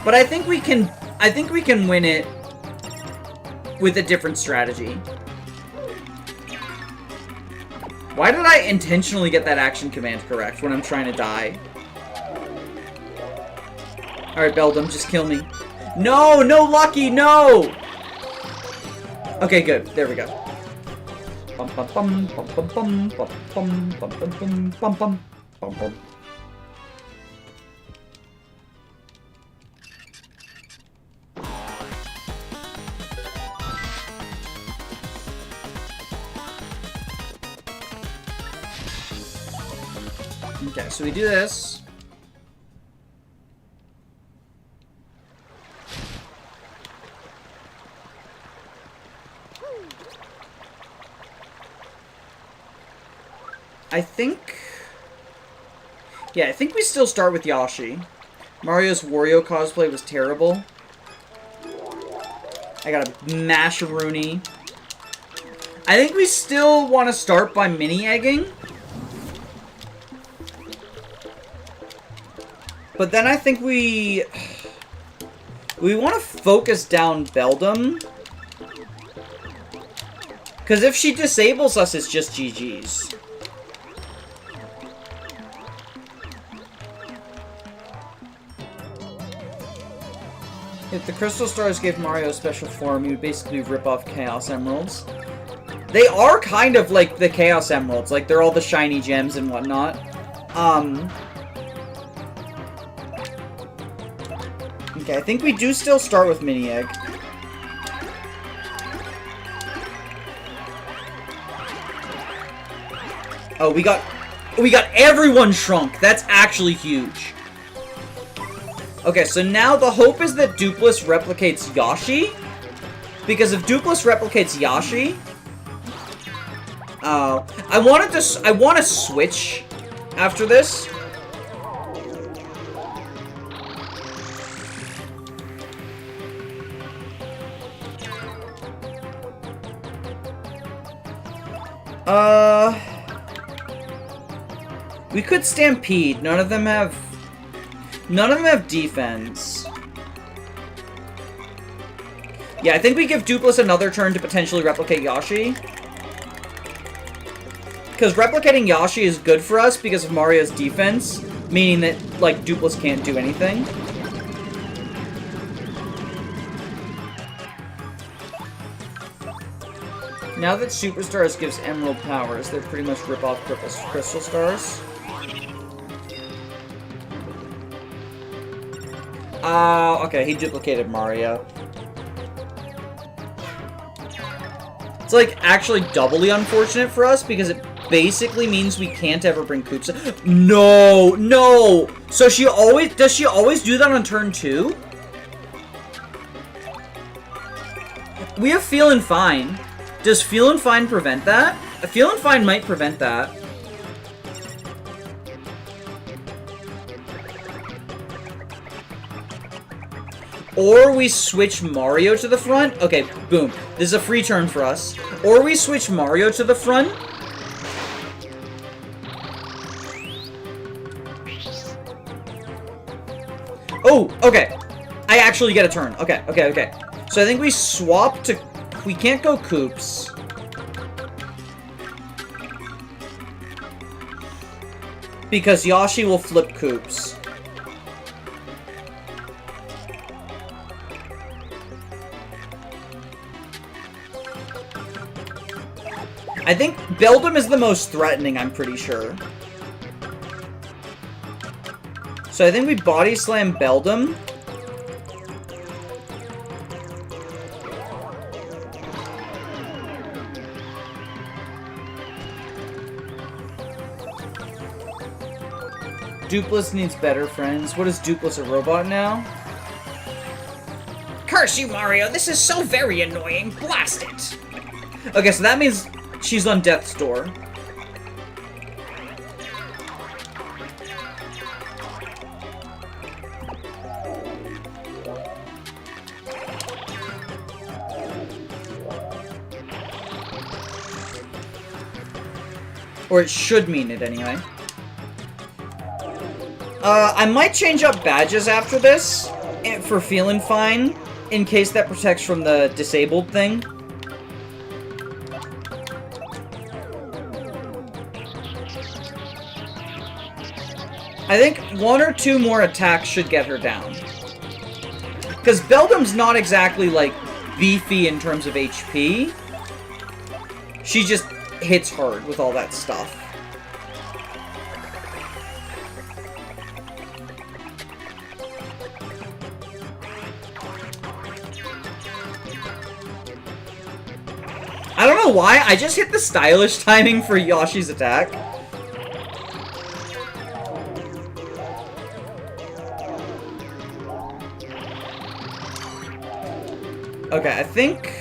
But I think we can win it with a different strategy. Why did I intentionally get that action command correct when I'm trying to die? Alright, Beldum, just kill me. No, no, Lucky, no! Okay, good. There we go. Bum bum bum bum bum bum bum bum bum bum bum bum bum bum. Okay, so we do this. I think... Yeah, I think we still start with Yoshi. Mario's Wario cosplay was terrible. I got a Masharoonie. I think we still want to start by mini-egging. But then I think we want to focus down Beldum. Because if she disables us, it's just GG's. If the Crystal Stars gave Mario a special form, he would basically rip off Chaos Emeralds. They are kind of like the Chaos Emeralds. Like, they're all the shiny gems and whatnot. Okay, I think we do still start with Mini-Egg. Oh, we got everyone shrunk. That's actually huge. Okay, so now the hope is that Dupless replicates Yoshi. Because if Dupless replicates Yoshi... I want to switch after this. We could Stampede. None of them have defense. Yeah, I think we give Dupless another turn to potentially replicate Yoshi. Because replicating Yoshi is good for us because of Mario's defense, meaning that, like, Dupless can't do anything. Now that Superstars gives Emerald powers, they pretty much rip off Crystal Stars. Okay, he duplicated Mario. It's, like, actually doubly unfortunate for us because it basically means we can't ever bring Koops. No! No! So does she always do that on turn 2? We have Feelin' Fine. Does Feelin' Fine prevent that? Feelin' Fine might prevent that. Or we switch Mario to the front. Okay, boom. This is a free turn for us. Or we switch Mario to the front. Oh, okay. I actually get a turn. Okay, okay, okay. So I think we swap to... We can't go Koops. Because Yoshi will flip Koops. I think Beldum is the most threatening, I'm pretty sure. So I think we body slam Beldum. Dupless needs better friends. What is Dupless, a robot now? Curse you, Mario! This is so very annoying! Blast it! Okay, so that means she's on death's door. Or it should mean it anyway. I might change up badges after this for Feelin' Fine, in case that protects from the disabled thing. I think 1 or 2 more attacks should get her down. Because Beldum's not exactly, like, beefy in terms of HP. She just hits hard with all that stuff. I don't know why, I just hit the stylish timing for Yoshi's attack. Okay, I think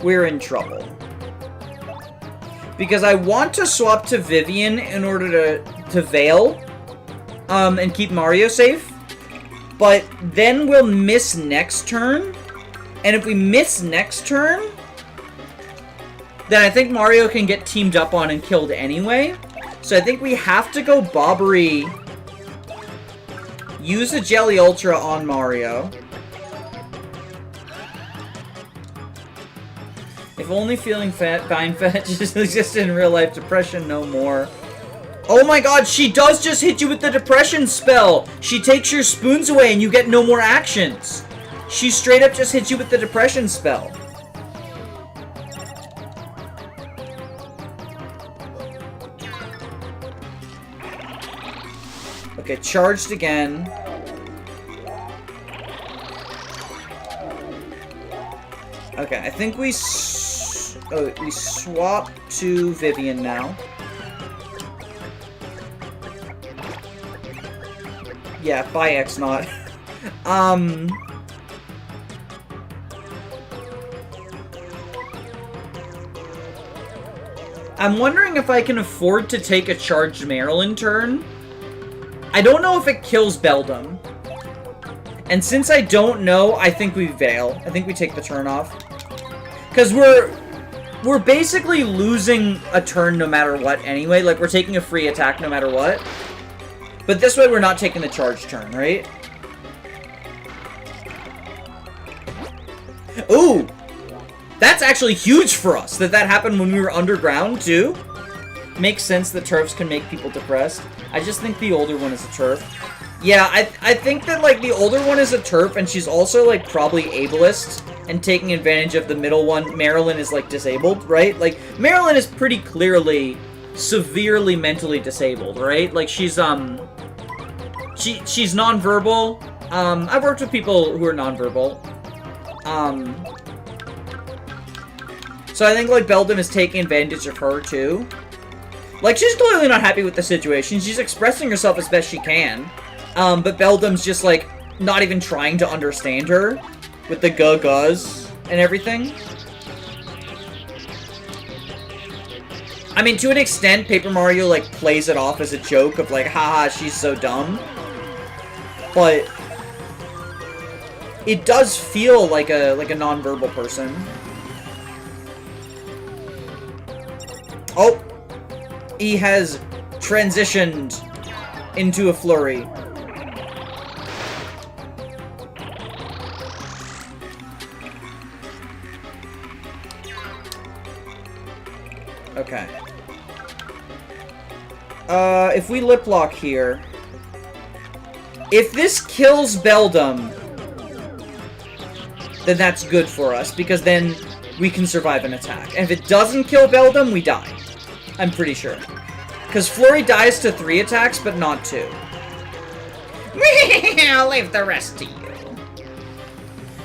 we're in trouble. Because I want to swap to Vivian in order to Veil. And keep Mario safe. But then we'll miss next turn. And if we miss next turn, then I think Mario can get teamed up on and killed anyway. So I think we have to go Bobbery. Use the Jelly Ultra on Mario. If only feeling fine just existed in real life, depression no more. Oh my god, she does just hit you with the depression spell! She takes your spoons away and you get no more actions. She straight up just hits you with the depression spell. Okay, charged again. Okay, I think we swap to Vivian now. Yeah, by X not. I'm wondering if I can afford to take a charged Marilyn turn. I don't know if it kills Beldum. And since I don't know, I think we Veil. I think we take the turn off. Because we're basically losing a turn no matter what anyway. Like, we're taking a free attack no matter what. But this way we're not taking the charge turn, right? Ooh! That's actually huge for us, that happened when we were underground, too. Makes sense that turfs can make people depressed. I just think the older one is a turf. Yeah, I think that, like, the older one is a turf, and she's also, like, probably ableist, and taking advantage of the middle one. Marilyn is, like, disabled, right? Like, Marilyn is pretty clearly severely mentally disabled, right? Like, she's nonverbal. I've worked with people who are nonverbal. So I think, like, Beldum is taking advantage of her, too. Like, she's clearly not happy with the situation. She's expressing herself as best she can. But Beldum's just, like, not even trying to understand her. With the guh-guhs and everything. I mean, to an extent, Paper Mario, like, plays it off as a joke of, like, haha, she's so dumb. But it does feel like a nonverbal person. Oh! He has transitioned into a Flurie. Okay. If we lip lock here... If this kills Beldum, then that's good for us, because then we can survive an attack. And if it doesn't kill Beldum, we die. I'm pretty sure. Because Flurie dies to 3 attacks, but not 2. I'll leave the rest to you.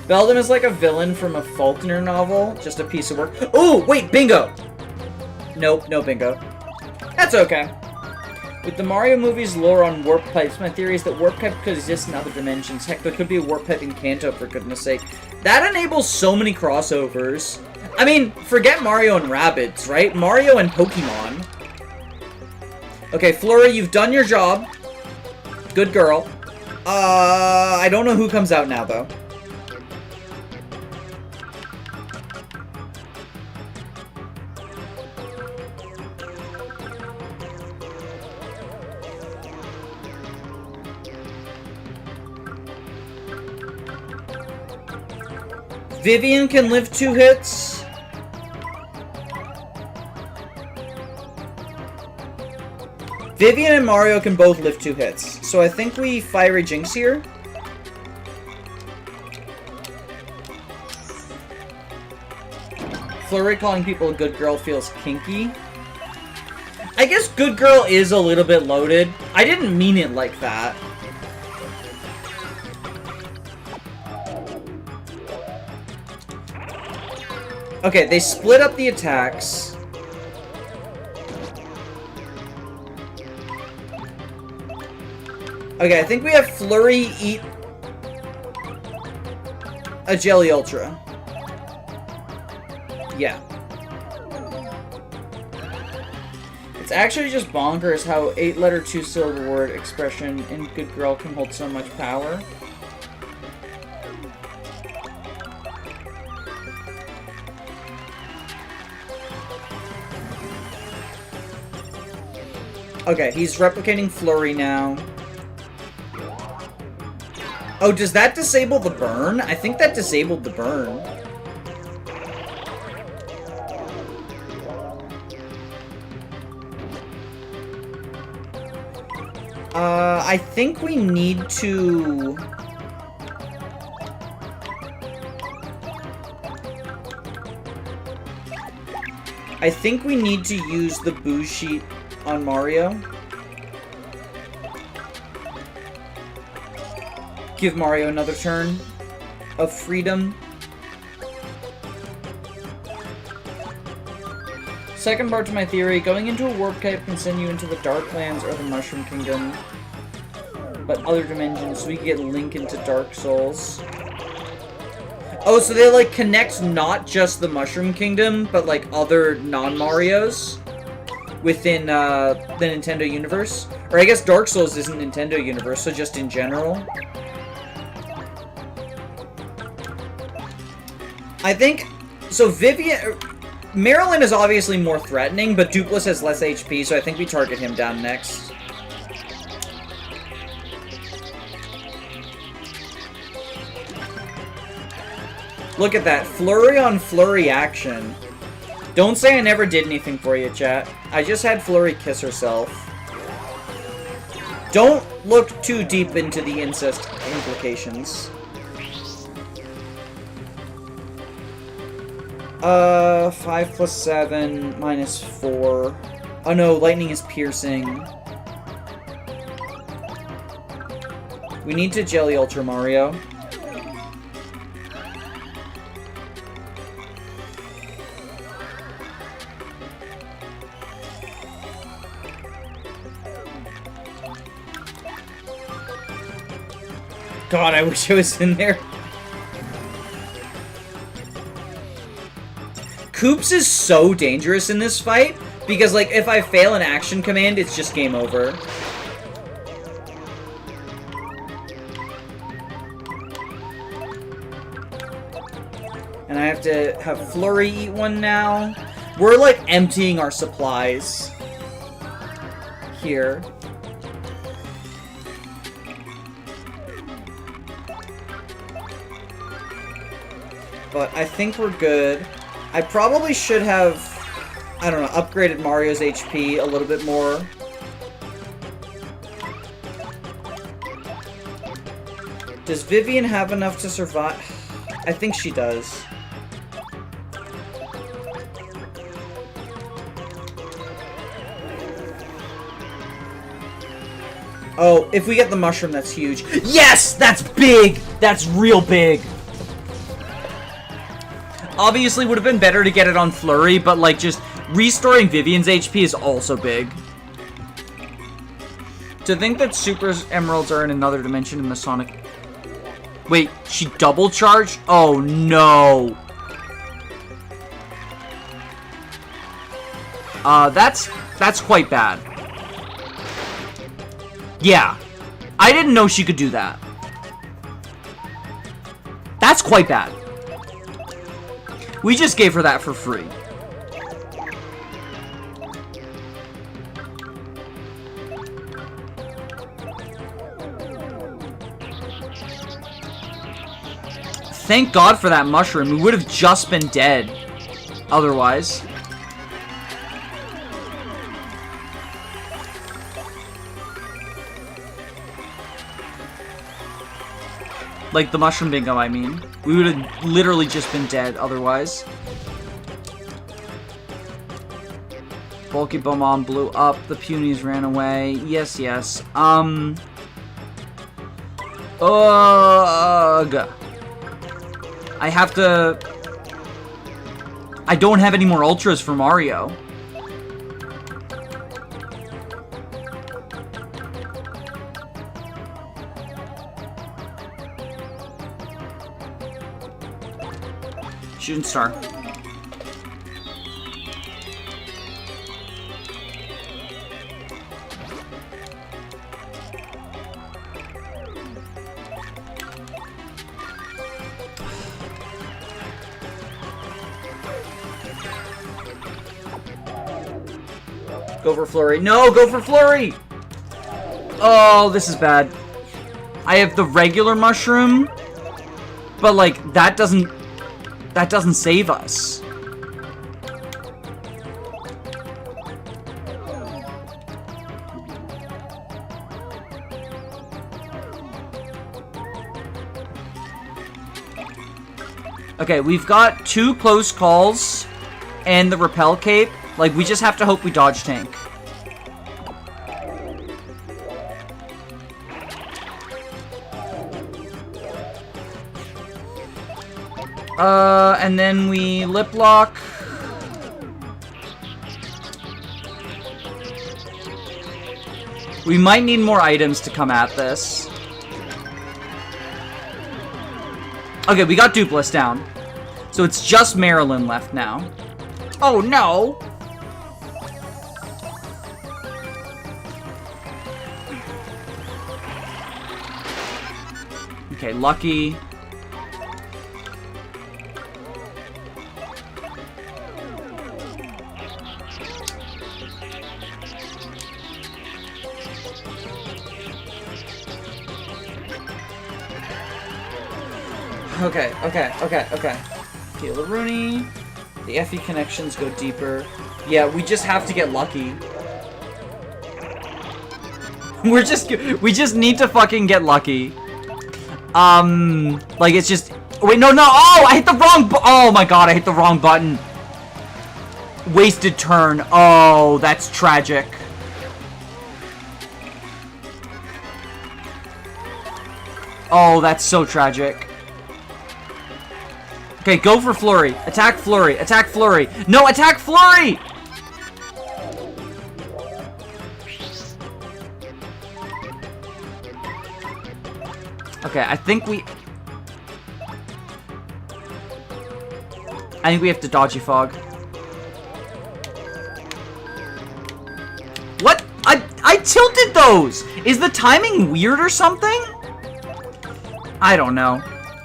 Beldum is like a villain from a Faulkner novel. Just a piece of work. Oh, wait, bingo! Nope, no bingo. That's okay. With the Mario movies' lore on warp pipes, my theory is that warp pipe could exist in other dimensions. Heck, there could be a warp pipe in Kanto, for goodness sake. That enables so many crossovers. I mean, forget Mario and Rabbids, right? Mario and Pokemon. Okay, Flurie, you've done your job. Good girl. I don't know who comes out now, though. Vivian can live 2 hits. Vivian and Mario can both live 2 hits. So I think we Fiery Jinx here. Flurie calling people a good girl feels kinky. I guess good girl is a little bit loaded. I didn't mean it like that. Okay, they split up the attacks. Okay, I think we have Flurie eat a Jelly Ultra. Yeah. It's actually just bonkers how 8-letter 2-syllable word expression in Good Girl can hold so much power. Okay, he's replicating Flurie now. Oh, does that disable the burn? I think that disabled the burn. I think we need to... I think we need to use the boo sheet on Mario. Give Mario another turn of freedom. Second part to my theory, going into a warp pipe can send you into the Dark Lands or the Mushroom Kingdom, but other dimensions, so we can get Link into Dark Souls. Oh, so they, like, connect not just the Mushroom Kingdom, but, like, other non-Marios within, the Nintendo universe? Or I guess Dark Souls isn't Nintendo universe, so just in general. I think... So Vivian... Marilyn is obviously more threatening, but Dupless has less HP, so I think we target him down next. Look at that. Flurie on Flurie action. Don't say I never did anything for you, chat. I just had Flurie kiss herself. Don't look too deep into the incest implications. 5 plus 7 minus 4. Oh no, lightning is piercing. We need to Jelly Ultra Mario. God, I wish I was in there. Koops is so dangerous in this fight, because, like, if I fail an action command, it's just game over. And I have to have Flurie eat one now. We're, like, emptying our supplies here. But I think we're good. I probably should have, I don't know, upgraded Mario's HP a little bit more. Does Vivian have enough to survive? I think she does. Oh, if we get the mushroom, that's huge. Yes! That's big! That's real big! Obviously, would have been better to get it on Flurie, but, like, just restoring Vivian's HP is also big. To think that Super Emeralds are in another dimension in the Sonic... Wait, she double charged? Oh, no. That's quite bad. Yeah. I didn't know she could do that. That's quite bad. We just gave her that for free. Thank God for that mushroom. We would have just been dead otherwise. Like the mushroom bingo, I mean. We would have literally just been dead otherwise. Bulky Bomb blew up. The Punies ran away. Yes, yes. Ugh. I have to... I don't have any more Ultras for Mario. Shooting star. Go for Flurie. No, go for Flurie! Oh, this is bad. I have the regular mushroom, but like that doesn't save us. Okay, we've got 2 close calls and the repel cape. Like, we just have to hope we dodge tank. And then we lip lock. We might need more items to come at this. Okay, we got Dupless down. So it's just Marilyn left now. Oh no! Okay, Lucky. Okay. Heal the Rooney. The FE connections go deeper. Yeah, we just have to get lucky. We just need to fucking get lucky. Like it's just. Wait, no! Oh, I hit the wrong. Oh my god, I hit the wrong button. Wasted turn. Oh, that's tragic. Oh, that's so tragic. Okay, go for Flurie. Attack Flurie. Attack Flurie. No, attack Flurie! Okay, I think we have to dodgy fog. What? I tilted those! Is the timing weird or something? I don't know.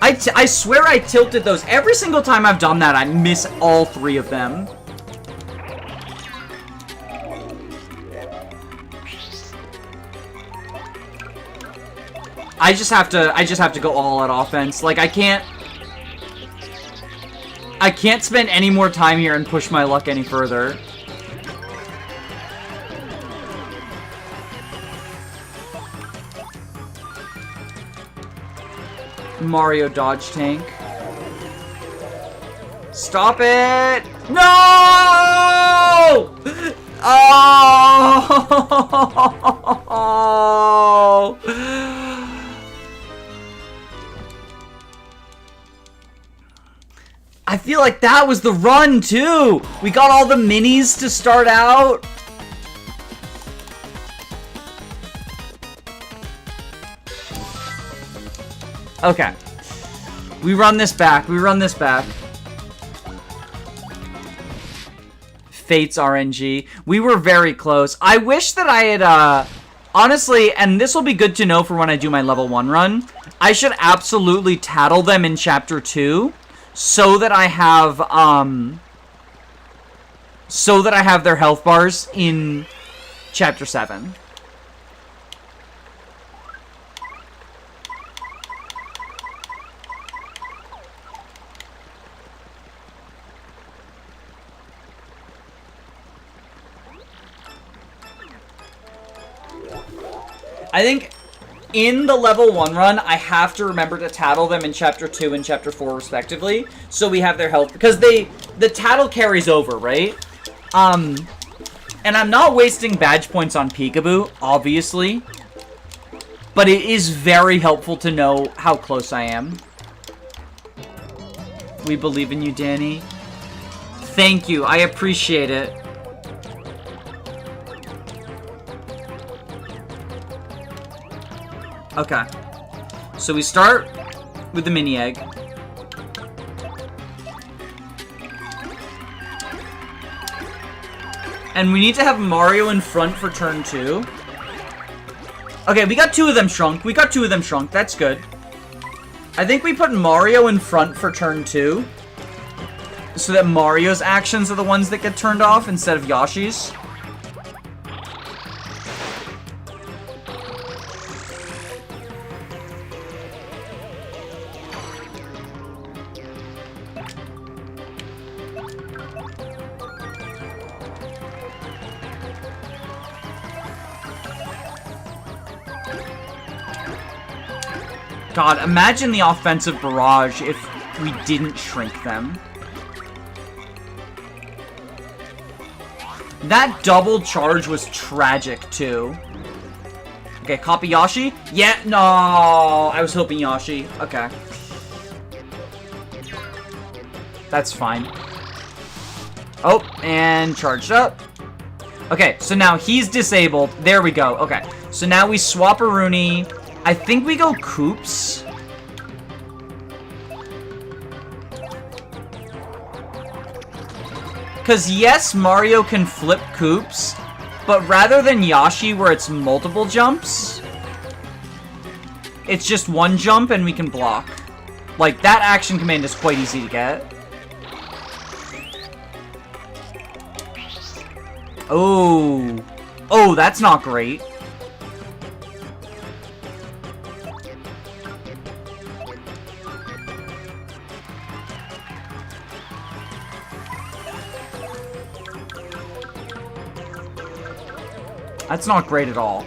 I swear I tilted those. Every single time I've done that, I miss all 3 of them. I just have to go all out offense. Like I can't spend any more time here and push my luck any further. Mario dodge tank. Stop it! No! Oh! I feel like that was the run too. We got all the minis to start out. Okay. We run this back. Fates RNG. We were very close. I wish that I had, honestly, and this will be good to know for when I do my level 1 run, I should absolutely tattle them in Chapter 2 so that I have, their health bars in Chapter 7. I think in the level 1 run, I have to remember to tattle them in Chapter 2 and Chapter 4 respectively, so we have their health, because the tattle carries over, right? And I'm not wasting badge points on Peekaboo, obviously, but it is very helpful to know how close I am. We believe in you, Danny. Thank you, I appreciate it. Okay, so we start with the mini egg. And we need to have Mario in front for turn 2. Okay, we got 2 of them shrunk. That's good. I think we put Mario in front for turn 2. So that Mario's actions are the ones that get turned off instead of Yoshi's. God, imagine the offensive barrage if we didn't shrink them. That double charge was tragic, too. Okay, copy Yashi? Yeah, no, I was hoping Yashi. Okay. That's fine. Oh, and charged up. Okay, so now he's disabled. There we go. Okay, so now we swap a Rooney. I think we go Koops. Because yes, Mario can flip Koops, but rather than Yashi where it's multiple jumps, it's just one jump and we can block. Like, that action command is quite easy to get. Oh. Oh, that's not great. That's not great at all.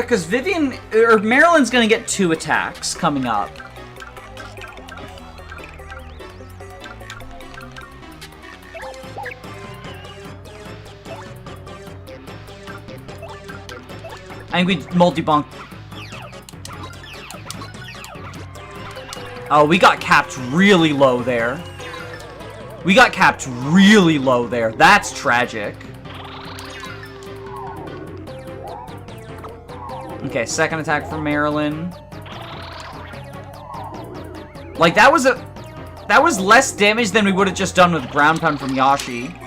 Because Vivian, or Marilyn's gonna get 2 attacks coming up. I think we multi-bonk. Oh, we got capped really low there. We got capped really low there. That's tragic. Okay, second attack from Marilyn. Like, that was less damage than we would have just done with ground pound from Yashi.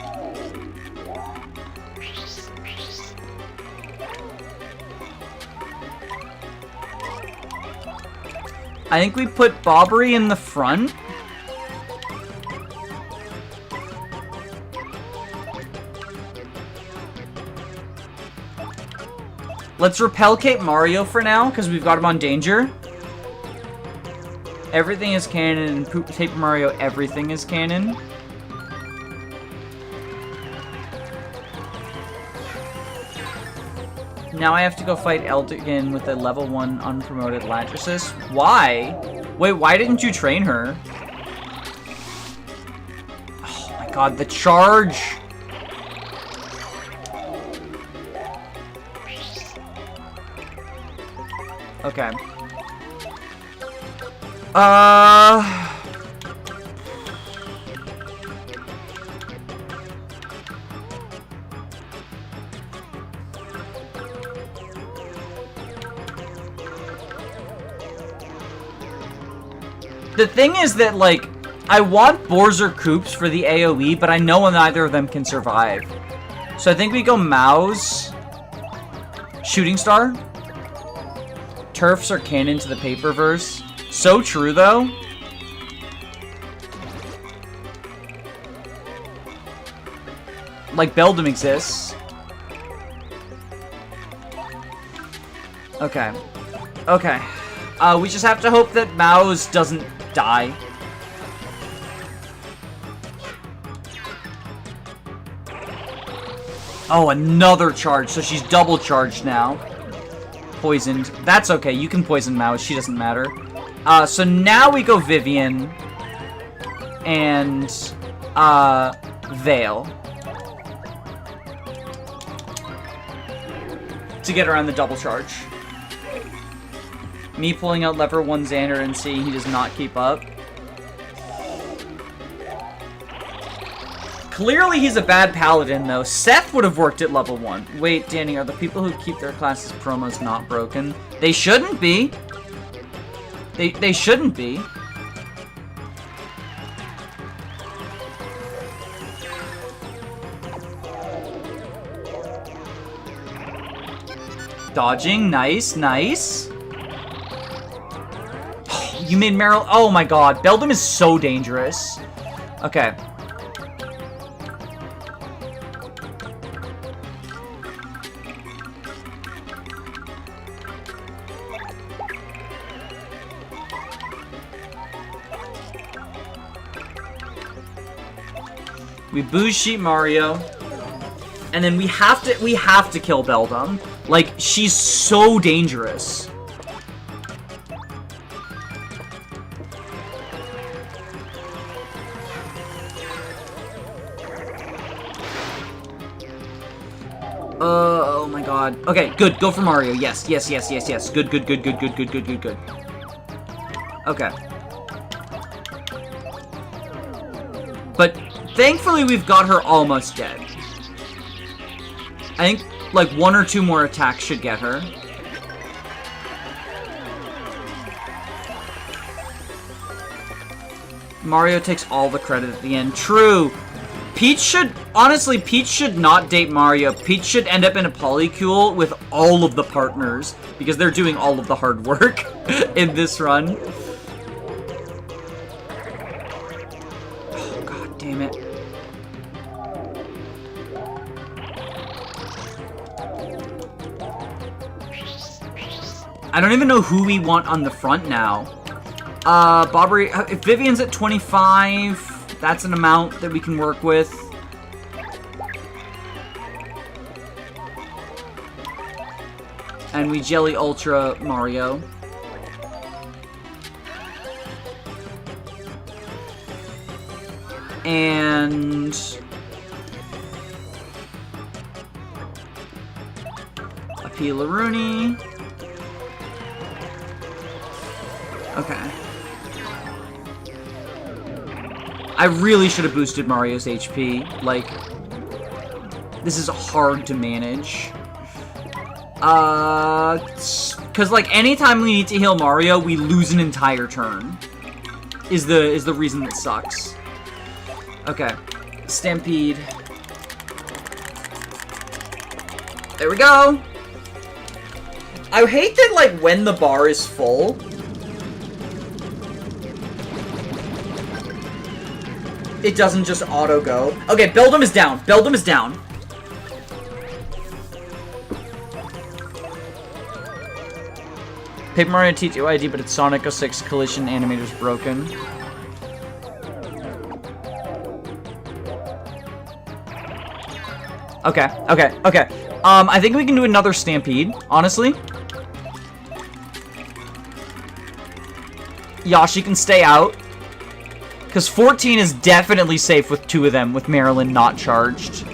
I think we put Bobbery in the front. Let's repel Cape Mario for now, because we've got him on danger. Everything is canon, and Cape Mario, everything is canon. Now I have to go fight Eldigan with a level 1 unpromoted Latrasis. Why? Wait, why didn't you train her? Oh my god, the charge! Okay. The thing is that, like, I want Borzer Koops for the AoE, but I know neither of them can survive. So I think we go Mouse, Shooting Star. Turfs are canon to the Paperverse. So true, though. Like, Beldum exists. Okay. Okay. We just have to hope that Mouse doesn't die. Oh, another charge. So she's double charged now. Poisoned. That's okay. You can poison Mouse. She doesn't matter. So now we go Vivian. And, Veil. To get around the double charge. Me pulling out lever 1 Xander and seeing he does not keep up. Clearly he's a bad paladin, though. Seth would have worked at level 1. Wait, Danny, are the people who keep their classes promos not broken? They shouldn't be. They shouldn't be. Dodging, nice, nice. You made Meryl. Oh my god, Beldum is so dangerous. Okay. We boost sheet Mario. And then we have to kill Beldum. Like, she's so dangerous. Oh my god. Okay, good. Go for Mario. Yes, yes, yes, yes, yes. Good, good, good, good, good, good, good, good, good. Okay. But thankfully we've got her almost dead. I think like 1 or 2 more attacks should get her. Mario takes all the credit at the end. True. Peach should, honestly, Peach should not date Mario. Peach should end up in a polycule with all of the partners because they're doing all of the hard work in this run. Oh, god damn it. I don't even know who we want on the front now. Bobbery, if Vivian's at 25... That's an amount that we can work with. And we Jelly Ultra Mario. And... a Pilaruni. Okay. I really should have boosted Mario's HP. Like, this is hard to manage. Cause like anytime we need to heal Mario, we lose an entire turn. Is the reason that sucks. Okay, Stampede. There we go. I hate that like when the bar is full, it doesn't just auto go. Okay, Beldum is down. Beldum is down. Paper Mario TTYD, but it's Sonic 06 collision animator's broken. Okay, okay, okay. I think we can do another Stampede, honestly. Yoshi can stay out. Because 14 is definitely safe with 2 of them, with Marilyn not charged.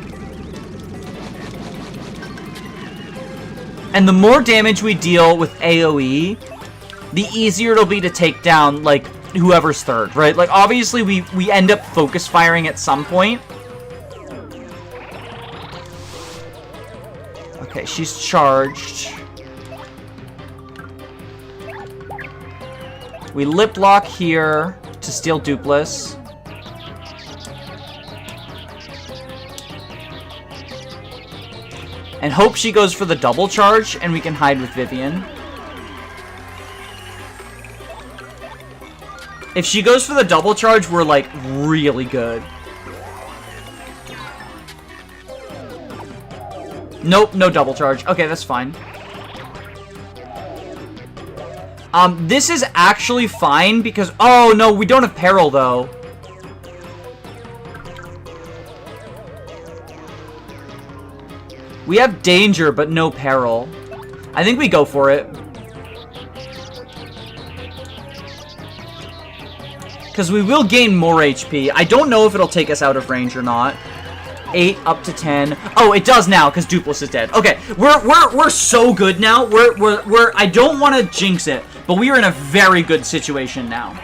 And the more damage we deal with AoE, the easier it'll be to take down, like, whoever's third, right? Like, obviously, we end up focus firing at some point. Okay, she's charged. We lip lock here to steal Dupless. And hope she goes for the double charge and we can hide with Vivian. If she goes for the double charge, we're like really good. Nope, no double charge. Okay, that's fine. This is actually fine because... Oh, no, we don't have Peril, though. We have Danger, but no Peril. I think we go for it. Because we will gain more HP. I don't know if it'll take us out of range or not. 8 up to 10. Oh, it does now because Dupless is dead. Okay, we're so good now. We're I don't want to jinx it, but we are in a very good situation now.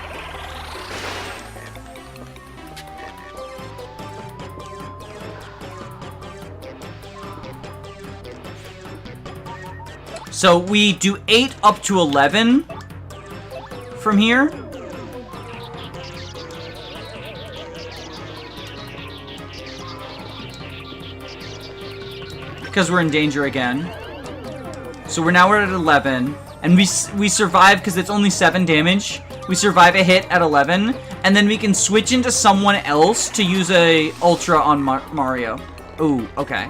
So we do 8 up to 11 from here. Because we're in danger again. So we're at 11. And we survive because it's only 7 damage. We survive a hit at 11. And then we can switch into someone else to use a Ultra on Mario. Ooh, okay.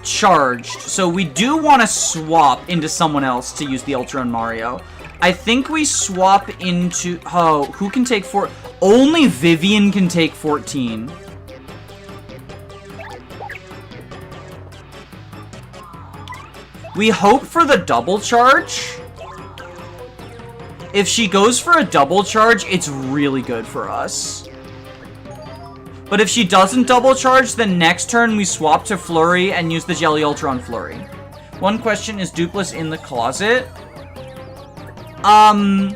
Charged. So we do want to swap into someone else to use the Ultra on Mario. I think we swap into... Oh, who can take 4? Only Vivian can take 14. We hope for the double charge. If she goes for a double charge, it's really good for us. But if she doesn't double charge, then next turn we swap to Flurie and use the Jelly Ultra on Flurie. One question, is Dupless in the closet? I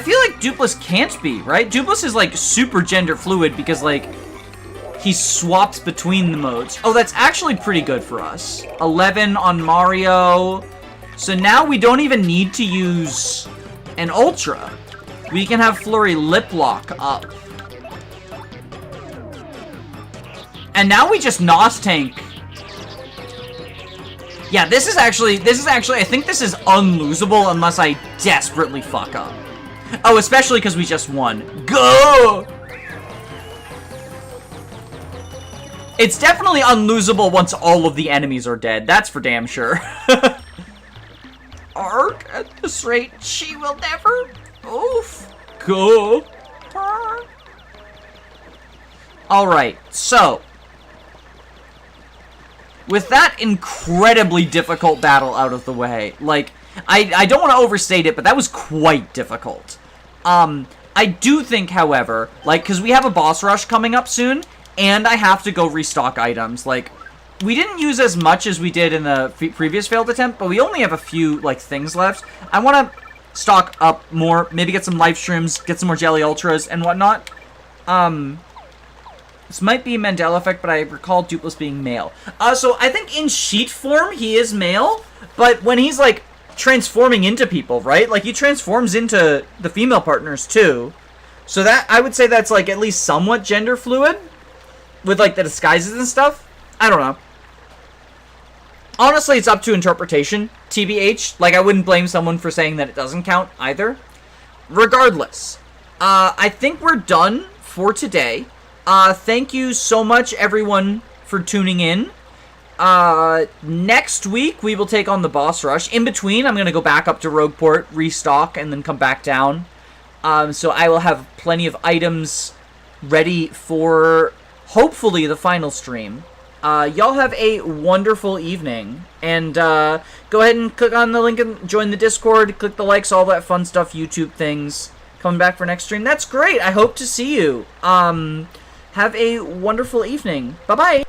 feel like Dupless can't be, right? Dupless is, like, super gender fluid because, like, he swaps between the modes. Oh, that's actually pretty good for us. 11 on Mario. So now we don't even need to use an Ultra. We can have Flurie Lip Lock up. And now we just NOS tank. Yeah, this is actually, I think this is unlosable unless I desperately fuck up. Oh, especially because we just won. Go! It's definitely unlosable once all of the enemies are dead. That's for damn sure. Arg, at this rate, she will never. Oof. Go. Alright, so. With that incredibly difficult battle out of the way, like, I don't want to overstate it, but that was quite difficult. I do think, however, like, because we have a boss rush coming up soon, and I have to go restock items. Like, we didn't use as much as we did in the previous failed attempt, but we only have a few, like, things left. I want to stock up more, maybe get some life shrooms, get some more Jelly Ultras, and whatnot. This might be a Mandela effect, but I recall Dupless being male. So I think in sheet form, he is male, but when he's, like, transforming into people, right? Like, he transforms into the female partners, too. So that, I would say that's, like, at least somewhat gender fluid, with, like, the disguises and stuff. I don't know. Honestly, it's up to interpretation, TBH. Like, I wouldn't blame someone for saying that it doesn't count, either. Regardless, I think we're done for today. Thank you so much, everyone, for tuning in. Next week, we will take on the boss rush. In between, I'm going to go back up to Rogueport, restock, and then come back down. So I will have plenty of items ready for, hopefully, the final stream. Y'all have a wonderful evening. And, go ahead and click on the link and join the Discord. Click the likes, all that fun stuff, YouTube things. Coming back for next stream. That's great. I hope to see you. Have a wonderful evening. Bye-bye.